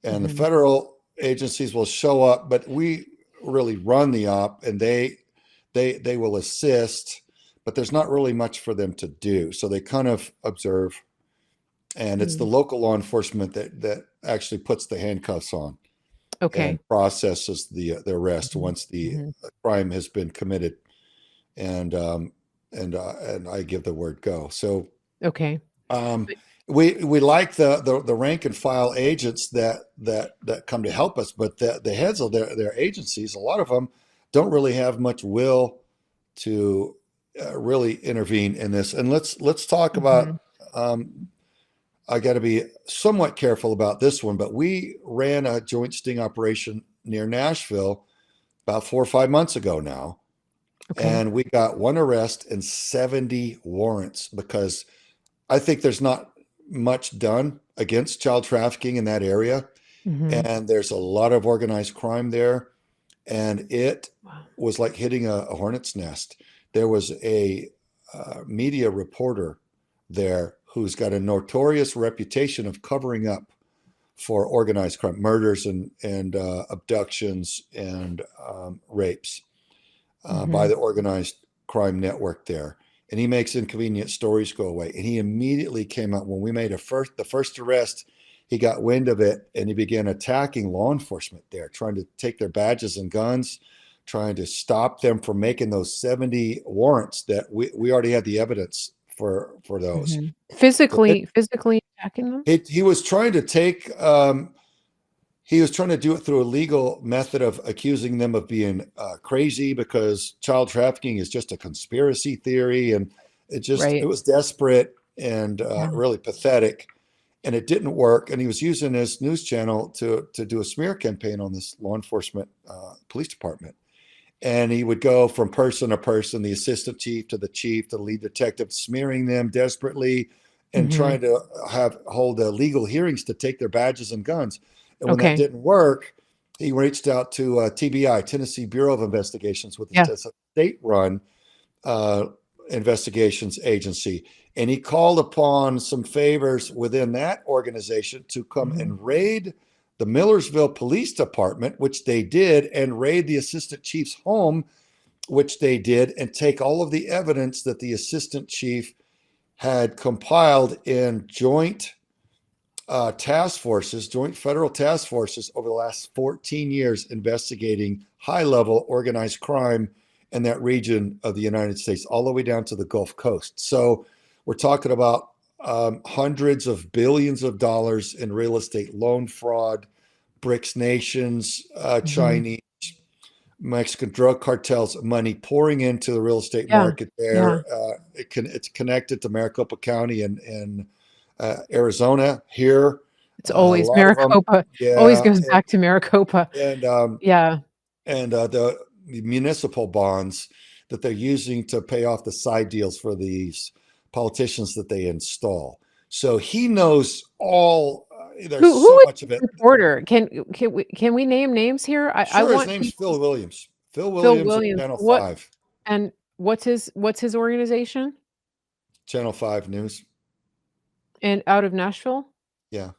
And the federal agencies will show up, but we really run the op, and they will assist, but there's not really much for them to do. So they kind of observe, and it's the local law enforcement that actually puts the handcuffs on. Okay. And processes the arrest once the crime has been committed, and I give the word go. So okay. We like the rank and file agents that come to help us, but the heads of their agencies, a lot of them don't really have much will to really intervene in this. And let's talk about. I got to be somewhat careful about this one, but we ran a joint sting operation near Nashville about 4 or 5 months ago now, and we got 1 arrest and 70 warrants because I think there's not much done against child trafficking in that area. And there's a lot of organized crime there. and it was like hitting a hornet's nest. There was a media reporter there who's got a notorious reputation of covering up for organized crime, murders and abductions and rapes by the organized crime network there. And he makes inconvenient stories go away. And he immediately came out when we made the first arrest. He got wind of it and he began attacking law enforcement there, trying to take their badges and guns, trying to stop them from making those 70 warrants that we already had the evidence for those. Physically attacking them? He was trying to take he was trying to do it through a legal method of accusing them of being crazy because child trafficking is just a conspiracy theory, and it was desperate and really pathetic, and it didn't work. And he was using his news channel to do a smear campaign on this law enforcement police department. And he would go from person to person, the assistant chief to the lead detective, smearing them desperately and trying to hold legal hearings to take their badges and guns. And when that didn't work, he reached out to TBI, Tennessee Bureau of Investigations, with a state-run investigations agency. And he called upon some favors within that organization to come and raid the Millersville Police Department, which they did, and raid the assistant chief's home, which they did, and take all of the evidence that the assistant chief had compiled in joint joint federal task forces over the last 14 years investigating high-level organized crime in that region of the United States, all the way down to the Gulf Coast. So we're talking about hundreds of billions of dollars in real estate loan fraud, BRICS nations, Chinese, Mexican drug cartels, money pouring into the real estate market there. It's connected to Maricopa County and Arizona here. It's always Maricopa. Always goes back to Maricopa. And the municipal bonds that they're using to pay off the side deals for these politicians that they install. So he knows all. There's so much of it. Reporter, can we name names here? His name's Phil Williams. Phil Williams, Channel 5. And what's his organization? Channel 5 News. And out of Nashville? Yeah.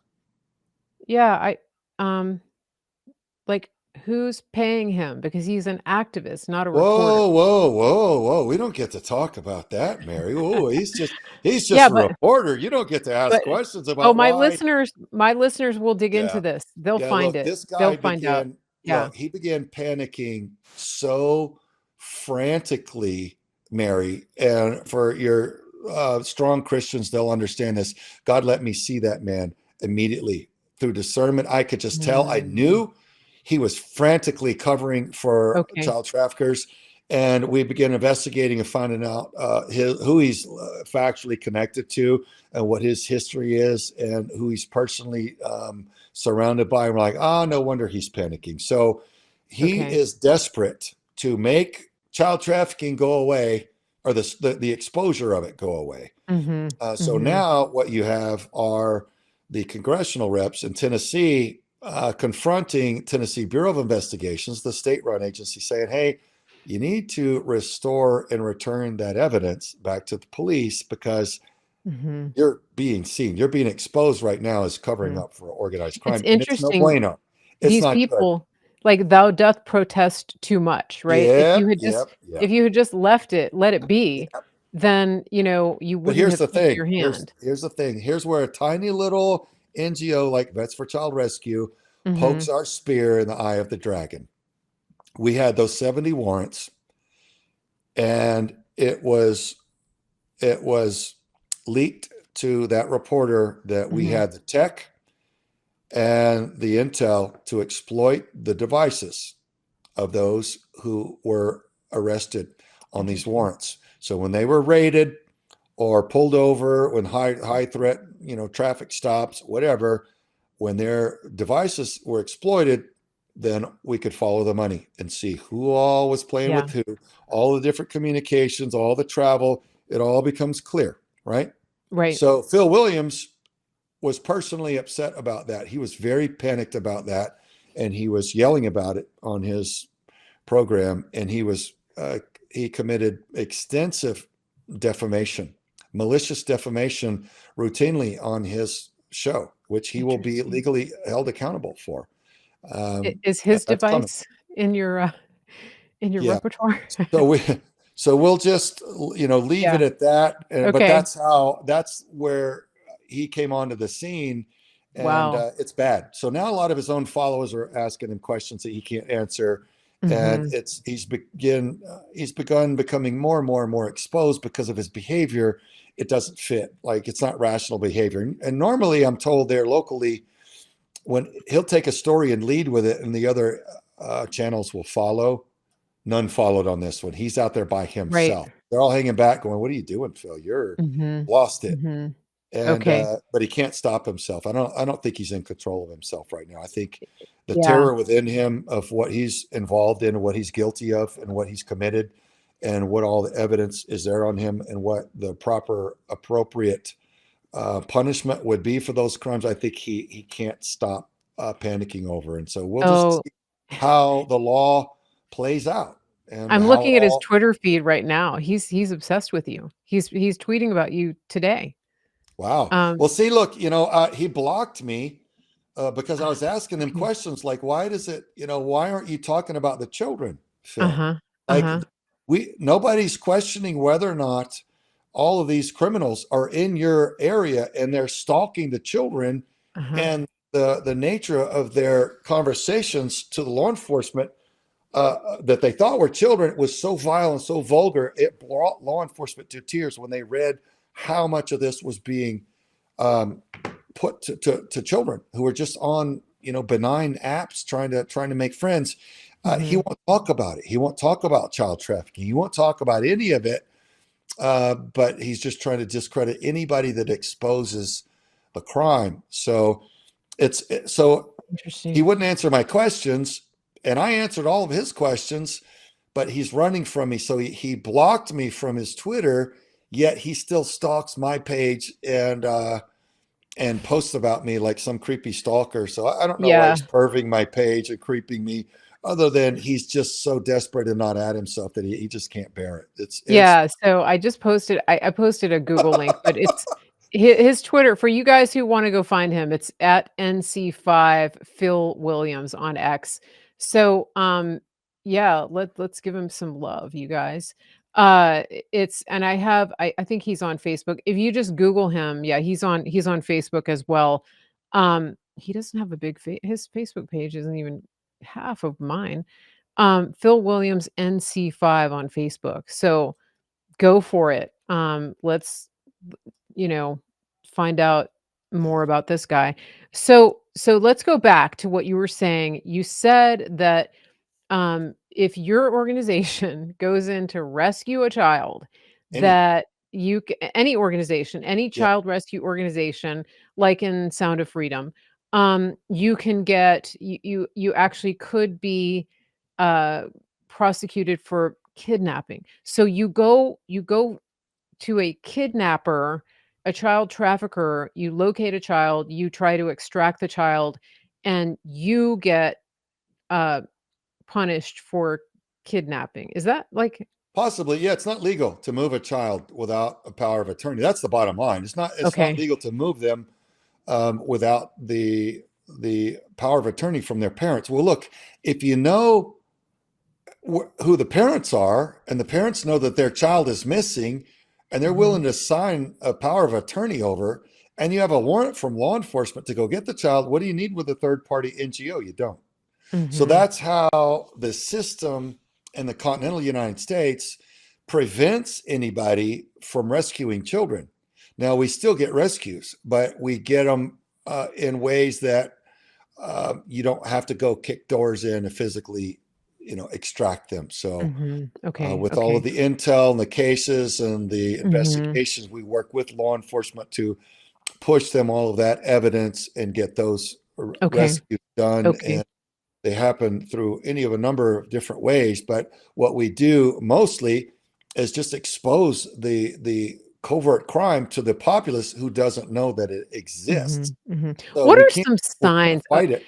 Yeah, like, who's paying him? Because he's an activist, not a reporter. Whoa. We don't get to talk about that, Mary. Oh, he's just a reporter. You don't get to ask questions about my listeners will dig into this. They'll find it. This guy They'll find out. Yeah. He began panicking so frantically, Mary, and for your strong Christians, they'll understand this. God let me see that man immediately through discernment. I could just tell. I knew he was frantically covering for child traffickers, and we began investigating and finding out who he's factually connected to and what his history is and who he's personally surrounded by. And we're like, no wonder he's panicking. So he is desperate to make child trafficking go away, or the exposure of it go away. So now what you have are the congressional reps in Tennessee confronting Tennessee Bureau of Investigations, the state-run agency, saying, hey, you need to restore and return that evidence back to the police because you're being seen. You're being exposed right now as covering up for organized crime. It's interesting. It's no bueno. These people, like, thou doth protest too much, right? If you had just let it be, then, you wouldn't have taken your hand. Here's the thing. Here's where a tiny little NGO like Vets for Child Rescue pokes our spear in the eye of the dragon. We had those 70 warrants, and it was leaked to that reporter that we had the tech and the intel to exploit the devices of those who were arrested on these warrants. So when they were raided or pulled over, when high threat, traffic stops, whatever, when their devices were exploited, then we could follow the money and see who all was playing with who, all the different communications, all the travel. It all becomes clear, right? Right. So Phil Williams was personally upset about that. He was very panicked about that, and he was yelling about it on his program, and he committed extensive defamation, malicious defamation, routinely on his show, which he will be legally held accountable for. Is his That's coming. device in your Yeah. repertoire? So we'll just, leave Yeah. it at that. But Okay. that's where he came onto the scene, and Wow. it's bad. So now a lot of his own followers are asking him questions that he can't answer, and Mhm. he's begun becoming more and more and more exposed because of his behavior. It doesn't fit. Like, it's not rational behavior. And normally, I'm told there locally, when he'll take a story and lead with it, and the other channels will follow. None followed on this one. He's out there by Right. himself. They're all hanging back going, "What are you doing, Phil? You're Mhm. lost it." Mhm. And Okay. but he can't stop himself. I don't think he's in control of himself right now. I think the Yeah. terror within him of what he's involved in, what he's guilty of, and what he's committed, and what all the evidence is there on him, and what the proper appropriate punishment would be for those crimes. I think he can't stop panicking over. And so we'll just Oh, see how the law plays out, and I'm how it looking at his all. Twitter feed right now. He's obsessed with you. He's tweeting about you today. Wow. Um, Well, see, look, he blocked me because I was asking him questions like, why does it, why aren't you talking about the children, Phil? uh-huh. Like, Uh-huh. nobody's questioning whether or not all of these criminals are in your area and they're stalking the children, Uh-huh. and the nature of their conversations to the law enforcement that they thought were children was so vile and so vulgar, it brought law enforcement to tears when they read how much of this was being um, put to children who were just on benign apps trying to make friends. He Mhm. won't talk about it. He won't talk about child trafficking. He won't talk about any of it. But he's just trying to discredit anybody that exposes the crime. So so he Interesting. wouldn't answer my questions, and I answered all of his questions, but he's running from me. So he blocked me from his Twitter, yet he still stalks my page and posts about me like some creepy stalker. So I don't know why Yeah. he's perving my page and creeping me, other than he's just so desperate and not at himself that he just can't bear it. It's Yeah, so I just posted I posted a Google link, but it's his Twitter for you guys who wanna go find him, it's at NC5 Phil Williams on X. So, yeah, let's give him some love, you guys. It's and I think he's on Facebook. If you just Google him, yeah, he's on Facebook as well. He doesn't have a big his Facebook page isn't even half of mine. Phil Williams NC5 on Facebook. So go for it. Let's, you know, find out more about this guy. So let's go back to what you were saying. You said that if your organization goes in to rescue a child, any, that any organization, any yeah, child rescue organization, like in Sound of Freedom, you can get you actually could be uh, prosecuted for kidnapping. So you go to a kidnapper, a child trafficker, you locate a child, you try to extract the child, and you get uh punished for kidnapping. Is that like possibly. Yeah, it's not legal to move a child without a power of attorney. That's the bottom line. It's not okay. legal to move them without the power of attorney from their parents. Well, look, if you know who the parents are, and the parents know that their child is missing, and they're Mhm, willing to sign a power of attorney over, and you have a warrant from law enforcement to go get the child, what do you need with a third party NGO? You don't. So mhm, that's how the system in the continental United States prevents anybody from rescuing children. Now, we still get rescues, but we get them in ways that you don't have to go kick doors in and physically, extract them. So, mhm. Okay, with all of okay. the intel and the cases and the Mhm. investigations, we work with law enforcement to push them all of that evidence and get those Okay, rescues done. okay. And they happen through any of a number of different ways. But what we do mostly is just expose the covert crime to the populace who doesn't know that it exists. Mhm, mhm. So What we are can't some we can't signs fight it.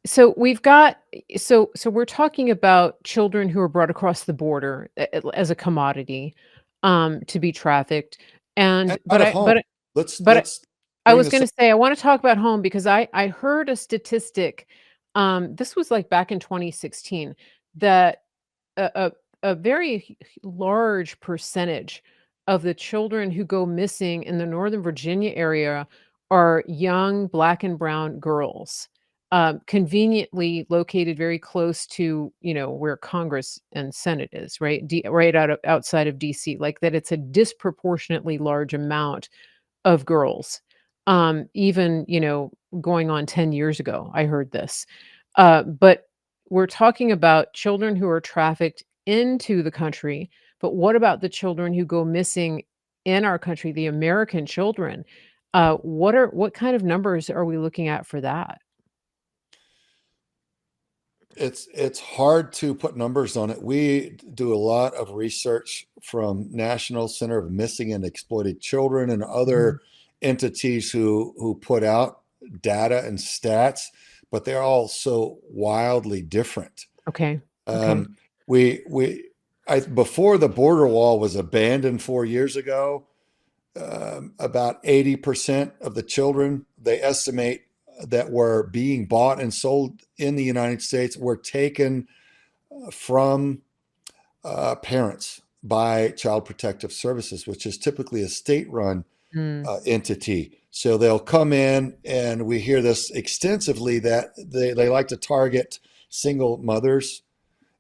So we've got so we're talking about children who are brought across the border as a commodity, to be trafficked, and And out of home. Let's but let's I bring was this gonna up. say, I wanna talk about home because I heard a statistic, this was, like, back in 2016, that a a very large percentage of the children who go missing in the Northern Virginia area are young Black and brown girls, conveniently located very close to, where Congress and Senate is, right? Right outside of DC, like, that it's a disproportionately large amount of girls. Even, going on 10 years ago, I heard this. But we're talking about children who are trafficked into the country, but what about the children who go missing in our country, the American children? What kind of numbers are we looking at for that? It's hard to put numbers on it. We do a lot of research from National Center of Missing and Exploited Children and Mhm. other entities who put out data and stats, but they're all so wildly different. Okay. Okay. Um, we before the border wall was abandoned 4 years ago, about 80% of the children they estimate that were being bought and sold in the United States were taken from parents by Child Protective Services, which is typically a state-run Mm. entity. So they'll come in, and we hear this extensively that they like to target single mothers,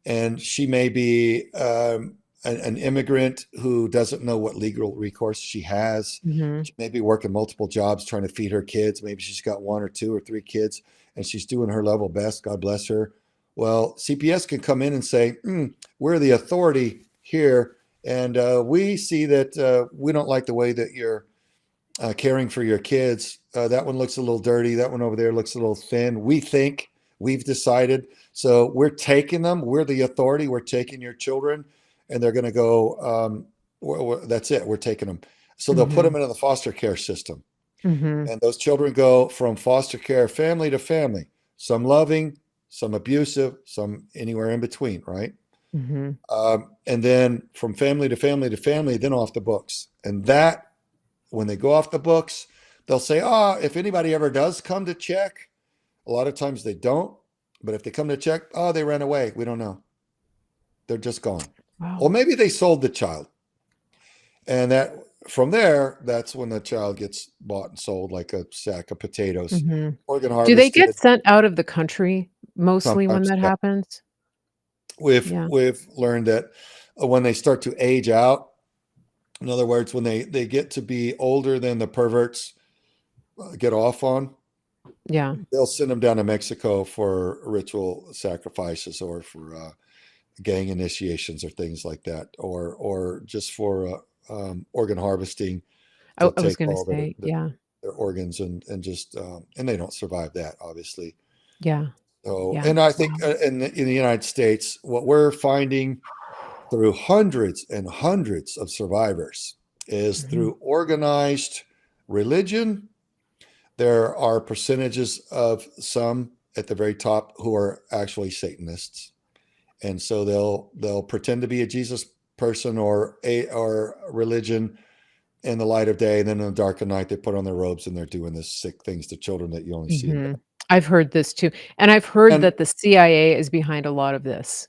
and she may be an immigrant who doesn't know what legal recourse she has. Mhm. She may be working multiple jobs trying to feed her kids. Maybe she's got one or two or three kids, and she's doing her level best. God bless her. Well, CPS can come in and say, we're the authority here, and we see that we don't like the way that you're caring for your kids. That one looks a little dirty. That one over there looks a little thin. We think, we've decided. So we're taking them. We're the authority. We're taking your children, and they're going to go. That's it. We're taking them. So they'll put them Mhm. into the foster care system. Mhm. And those children go from foster care family to family, some loving, some abusive, some anywhere in between, right? Mhm. And then from family to family to family, then off the books. And that, when they go off the books, they'll say, if anybody ever does come to check, a lot of times they don't. But if they come to check, they ran away. We don't know. They're just gone. Or Wow. maybe they sold the child. And that from there, that's when the child gets bought and sold like a sack of potatoes, Mhm. organ Do they harvested. get sent out of the country mostly when Sometimes, that yeah. happens? Yeah. We've learned that when they start to age out, in other words, when they get to be older than the perverts get off on, Yeah. they'll send them down to Mexico for ritual sacrifices or for gang initiations or things like that, or just for organ harvesting to I was take gonna all say, yeah. their organs and just and they don't survive that, obviously. Yeah. So, Yeah. and I think Wow. in the United States, what we're finding through hundreds and hundreds of survivors is Mhm. through organized religion. There are percentages of some at the very top who are actually Satanists, and so they'll pretend to be a Jesus person or religion in the light of day, and then in the dark of night they put on their robes and they're doing this sick things to children that you only see in. Mhm. I've heard this too, and I've heard And that the CIA is behind a lot of this.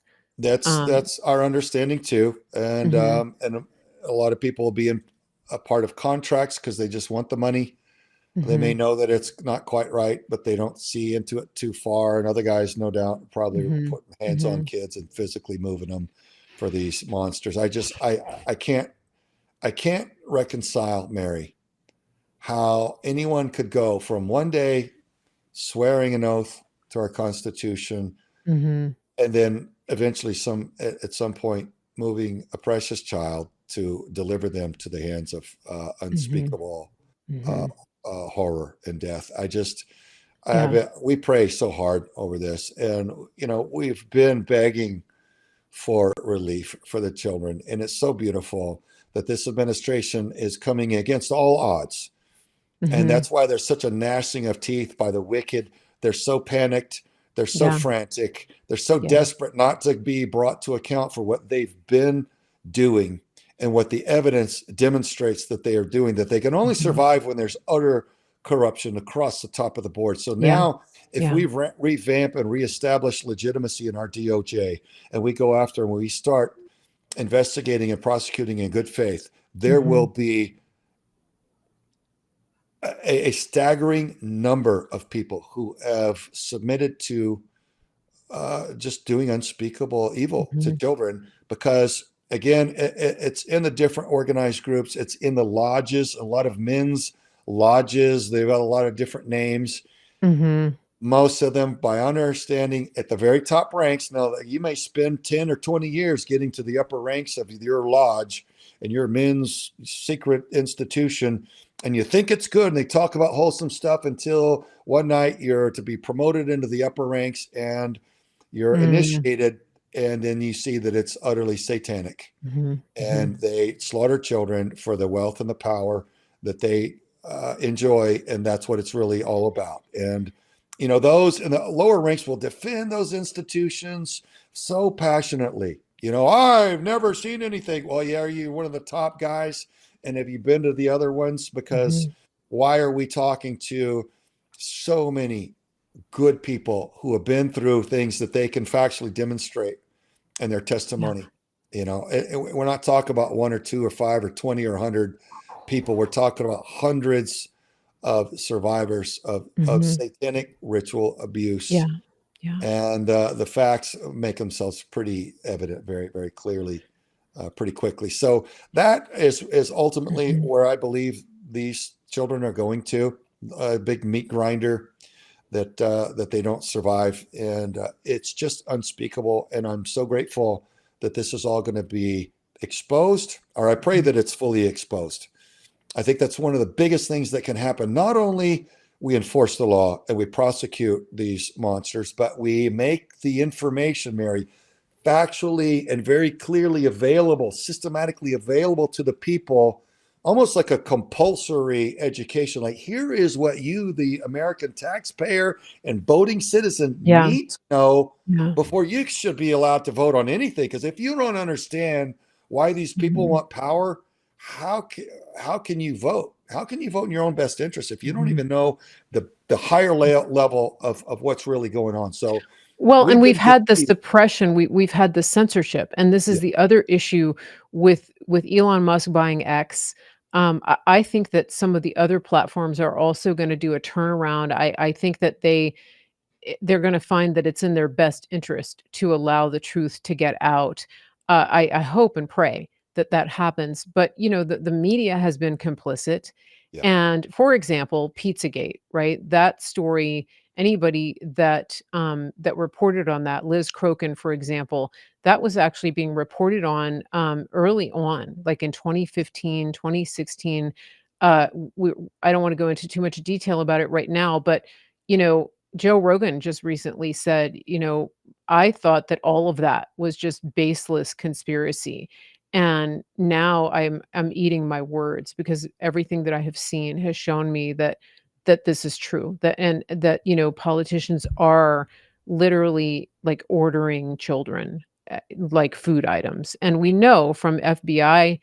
Um that's our understanding too. Mhm. And a lot of people will be in a part of contracts because they just want the money. They may Mhm. know that it's not quite right, but they don't see into it too far. And other guys, no doubt, probably Mhm. putting hands on Mhm. kids and physically moving them for these monsters. I can't reconcile, Mary, how anyone could go from one day swearing an oath to our Constitution Mhm. and then eventually at some point moving a precious child to deliver them to the hands of Mhm. unspeakable uh, Mhm. horror and death. Yeah. We pray so hard over this, and we've been begging for relief for the children, and it's so beautiful that this administration is coming against all odds, and Mhm. that's why there's such a gnashing of teeth by the wicked. They're so panicked. They're so Yeah. frantic. They're so Yeah. desperate not to be brought to account for what they've been doing and what the evidence demonstrates that they are doing, that they can only Mhm. survive when there's utter corruption across the top of the board. So Yeah. now, if Yeah. we revamp and reestablish legitimacy in our DOJ, and we go after and we start investigating and prosecuting in good faith, there will be a staggering number of people who have submitted to just doing unspeakable evil to children, because again, it's in the different organized groups. It's in the lodges, a lot of men's lodges. They've got a lot of different names. Mhm. Most of them, by understanding, at the very top ranks. Now, you may spend 10 or 20 years getting to the upper ranks of your lodge and your men's secret institution, and you think it's good, and they talk about wholesome stuff until one night you're to be promoted into the upper ranks and you're Mm. initiated, and then you see that it's utterly satanic, Mhm. and Mhm. they slaughter children for the wealth and the power that they enjoy, and that's what it's really all about. And those in the lower ranks will defend those institutions so passionately. I've never seen anything. Well, yeah, are you one of the top guys? And have you been to the other ones? Because Mhm. why are we talking to so many good people who have been through things that they can factually demonstrate in their Yeah. testimony? We're not talking about one or two or five or 20 or 100 people. We're talking about hundreds of survivors of Mhm. satanic ritual abuse. Yeah. Yeah. And the facts make themselves pretty evident very, very clearly, pretty quickly. So that is ultimately Mhm. where I believe these children are going to, a big meat grinder that they don't survive. And it's just unspeakable. And I'm so grateful that this is all going to be exposed, or I pray that it's fully exposed. I think that's one of the biggest things that can happen. Not only we enforce the law and we prosecute these monsters, but we make the information, Mary, factually and very clearly available, systematically available to the people, almost like a compulsory education. Like, here is what you, the American taxpayer and voting citizen, Yeah. need to know Yeah. before you should be allowed to vote on anything. Because if you don't understand why these people Mhm. want power, how how can you vote? How can you vote in your own best interest if you don't Mhm. even know the higher level of what's really going on? So Well, and we've we've been had the deceived. suppression, we've had the censorship, and this Yeah, is the other issue with Elon Musk buying X. I think that some of the other platforms are also gonna do a turnaround. I think that they're gonna find that it's in their best interest to allow the truth to get out. I hope and pray that that happens, but, the media has been complicit, yeah, and, for example, Pizzagate, right? That story, anybody that reported on that, Liz Crokin, for example, that was actually being reported on, early on, like in 2015, 2016. We I don't wanna go into too much detail about it right now, but, Joe Rogan just recently said, "I thought that all of that was just baseless conspiracy, and now I'm eating my words because everything that I have seen has shown me that this is true, that, politicians are literally, like, ordering children, like food items, and we know from FBI,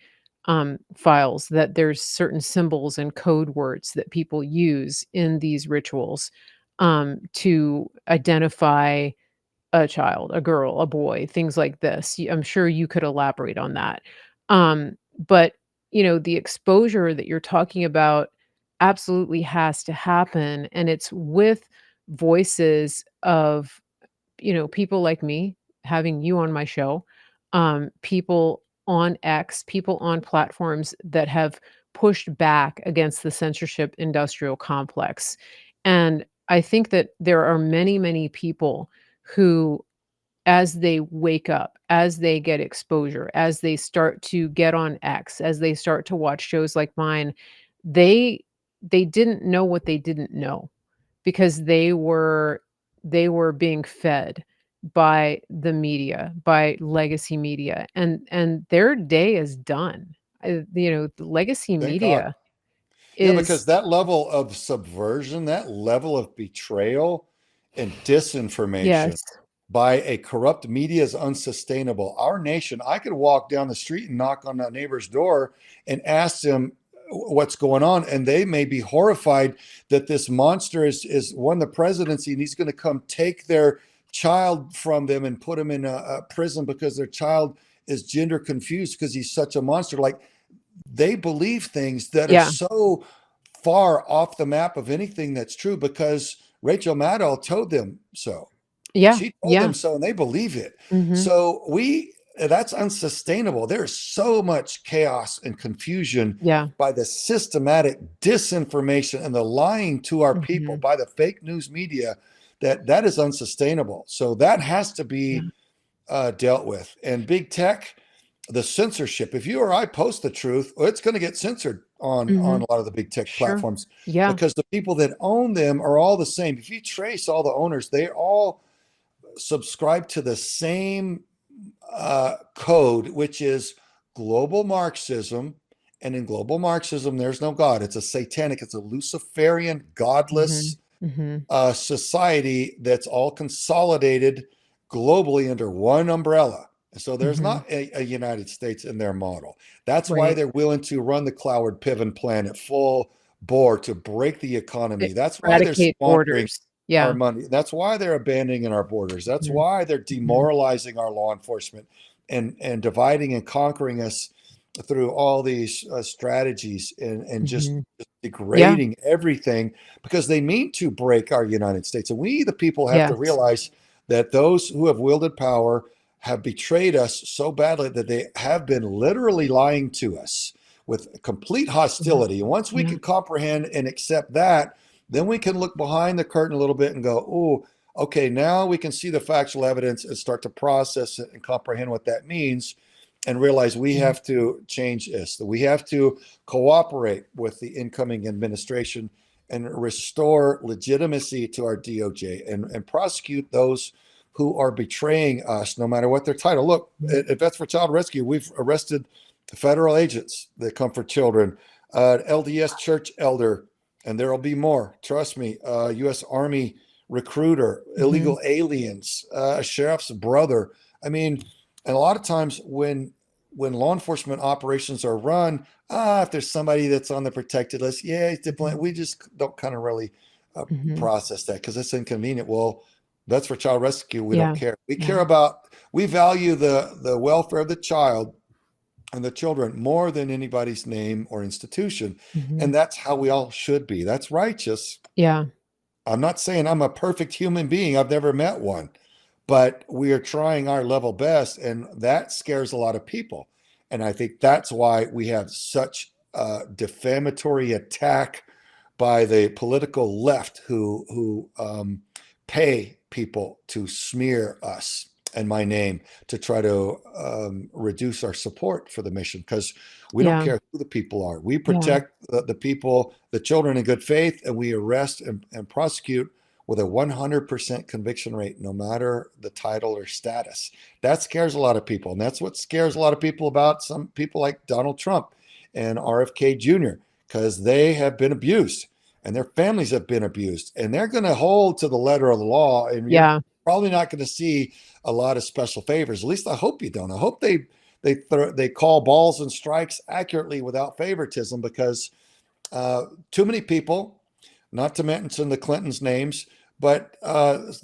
files that there's certain symbols and code words that people use in these rituals, to identify a child, a girl, a boy, things like this. I'm sure you could elaborate on that. But, the exposure that you're talking about absolutely has to happen, and it's with voices of, people like me, having you on my show, people on X, people on platforms that have pushed back against the censorship industrial complex. And I think that there are many, many people who, as they wake up, as they get exposure, as they start to get on X, as they start to watch shows like mine, they they didn't know what they didn't know because they were being fed by the media, by legacy media, and their day is done. The legacy thank God. media Yeah, because is that level of subversion, that level of betrayal and disinformation Yes. by a corrupt media is unsustainable. Our nation, I could walk down the street and knock on a neighbor's door and ask them what's going on, and they may be horrified that this monster is won the presidency and he's going to come take their child from them and put them in a prison because their child is gender confused because he's such a monster. Like, they believe things that are Yeah. so far off the map of anything that's true because Rachel Maddow told them so. Yeah. She told Yeah. them so, and they believe it. Mhm. So that's unsustainable. There's so much chaos and confusion Yeah. by the systematic disinformation and the lying to our people Mhm. by the fake news media that is unsustainable. So that has to be dealt with. And big tech, the censorship. If you or I post the truth, it's going to get censored on Mhm. a lot of the big tech Sure. platforms Yeah. because the people that own them are all the same. If you trace all the owners, they all subscribe to the same code, which is global Marxism. And in global Marxism, there's no God. It's a satanic, it's a Luciferian, godless Mhm. Mhm. society that's all consolidated globally under one umbrella. So there's Mhm. not a United States in their model. That's why Right. they're willing to run the Cloward Piven plan at full bore to break the economy. That's why they're Eradicate squandering borders. our Yeah. money. That's why they're abandoning our borders. That's Mhm. why they're Mhm. demoralizing our law enforcement and dividing and conquering us through all these strategies and just Mhm. Yeah. degrading everything because they mean to break our United States. And we, the people, have to Yes. realize that those who have wielded power have betrayed us so badly that they have been literally lying to us with complete Mhm. hostility. And once we Yeah. can comprehend and accept that, then we can look behind the curtain a little bit and go, oh, okay, now we can see the factual evidence and start to process it and comprehend what that means and realize we Mhm. have to change this, that we have to cooperate with the incoming administration and restore legitimacy to our DOJ and prosecute those who are betraying us, no matter what their title. Look, Mhm. at Vets for Child Rescue, we've arrested federal agents that come for children, LDS church elder, and there will be more. Trust me, U.S. Army recruiter, Mhm. illegal aliens, a sheriff's brother. I mean, and a lot of times when law enforcement operations are run, if there's somebody that's on the protected list, yeah, he's diplomat. Mhm. We just don't kind of really Mhm. process that because it's inconvenient. Well, that's for child rescue. We don't Yeah. care. We Yeah. care about, we value the welfare of the child and the children more than anybody's name or institution. Mhm. And that's how we all should be. That's righteous. Yeah. I'm not saying I'm a perfect human being. I've never met one, but we are trying our level best, and that scares a lot of people. And I think that's why we have such a defamatory attack by the political left who pay people to smear us and my name to try to reduce our support for the mission because we don't Yeah. care who the people are. We Yeah. protect the people, the children in good faith, and we arrest and prosecute with a 100% conviction rate, no matter the title or status. That scares a lot of people. And that's what scares a lot of people about some people like Donald Trump and RFK Jr., because they have been abused and their families have been abused. And they're going to hold to the letter of the law. And you're Yeah. probably not going to see a lot of special favors. At least I hope you don't. I hope they call balls and strikes accurately without favoritism because too many people, not to mention the Clintons' names, but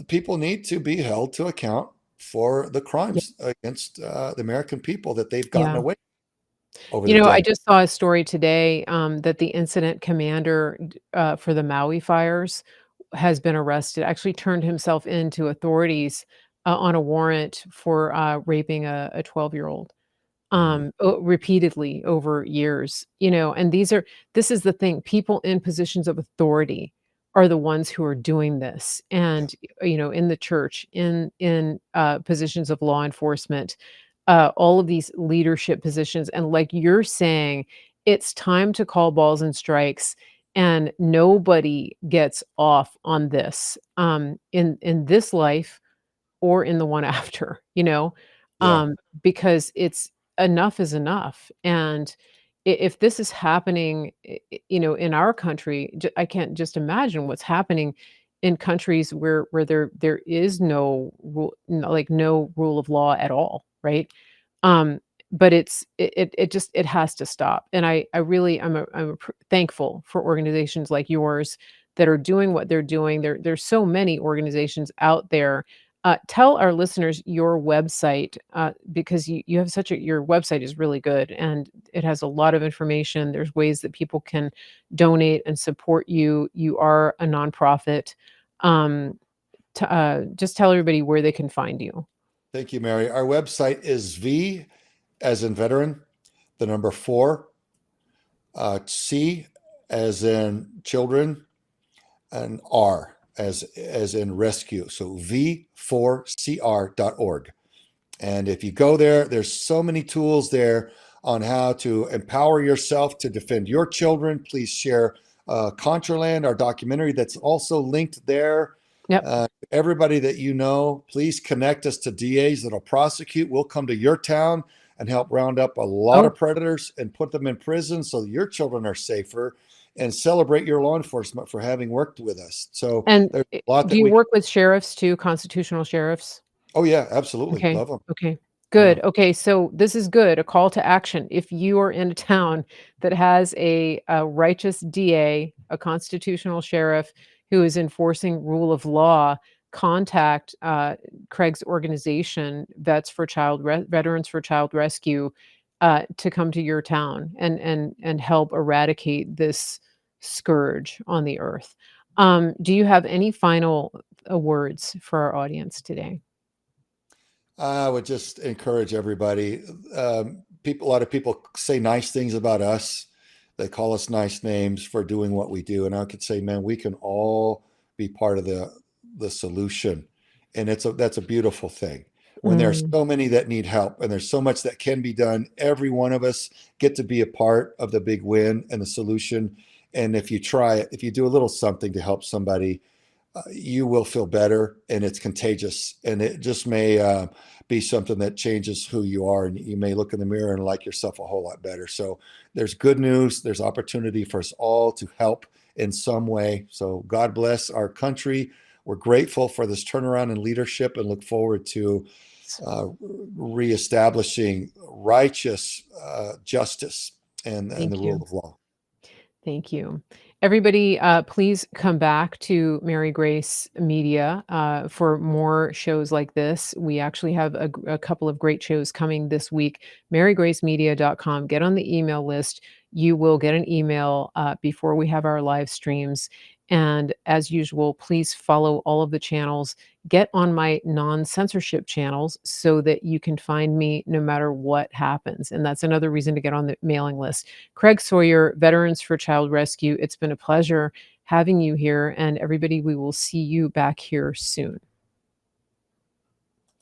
people need to be held to account for the Yeah. crimes against the American people that they've gotten Yeah. away over You the know, I decades. just saw a story today, that the incident commander, for the Maui fires has been arrested, actually turned himself in to authorities, on a warrant for, raping a 12-year-old. Mhm. Repeatedly over years, and this is the thing, people in positions of authority are the ones who are doing this, Yeah. and, in the church, in positions of law enforcement, all of these leadership positions, and like you're saying, it's time to call balls and strikes, and nobody gets off on this, in this life or in the one after, Yeah. um, because it's enough is enough. And if this is happening, in our country, I can't just imagine what's happening in countries where there is no rule, like no rule of law at all, right? But it just it has to stop. And I really thankful for organizations like yours that are doing what they're doing. There's so many organizations out there. Tell our listeners your website, because you have your website is really good and it has a lot of information. There's ways that people can donate and support you. You are a nonprofit. Um, just tell everybody where they can find you. Thank you, Mary. Our website is V as in veteran, the number 4, C as in children, and R as in rescue. So v4cr.org. And if you go there, there's so many tools there on how to empower yourself to defend your children. Please share Contraland, our documentary that's also linked there. Yep. Everybody that you know, please connect us to DAs that'll prosecute. We'll come to your town and help round up a lot of predators and put them in prison so that your children are safer, and celebrate your law enforcement for having worked with us. So And there's a lot do you work with sheriffs too, constitutional sheriffs? Oh yeah, absolutely. Okay. Love them. Okay. Good. Okay. So this is good. A call to action. If you are in a town that has a righteous DA, a constitutional sheriff who is enforcing rule of law, contact Craig's organization, Veterans for Child Rescue, to come to your town and help eradicate this scourge on the earth. Do you have any final words for our audience today? I would just encourage everybody. A lot of people say nice things about us. They call us nice names for doing what we do. And I could say, man, we can all be part of the solution. And that's a beautiful thing. When there's so many that need help and there's so much that can be done, every one of us get to be a part of the big win and the solution. And if you try it, if you do a little something to help somebody, you will feel better, and it's contagious, and it just may be something that changes who you are, and you may look in the mirror and like yourself a whole lot better. So there's good news. There's opportunity for us all to help in some way. So God bless our country. We're grateful for this turnaround in leadership and look forward to reestablishing righteous justice and the rule of law. Thank you. Everybody, please come back to Mary Grace Media for more shows like this. We actually have a couple of great shows coming this week. MaryGraceMedia.com. Get on the email list. You will get an email before we have our live streams. And as usual, please follow all of the channels. Get on my non-censorship channels so that you can find me no matter what happens. And that's another reason to get on the mailing list. Craig Sawyer, Veterans for Child Rescue. It's been a pleasure having you here. And everybody, we will see you back here soon.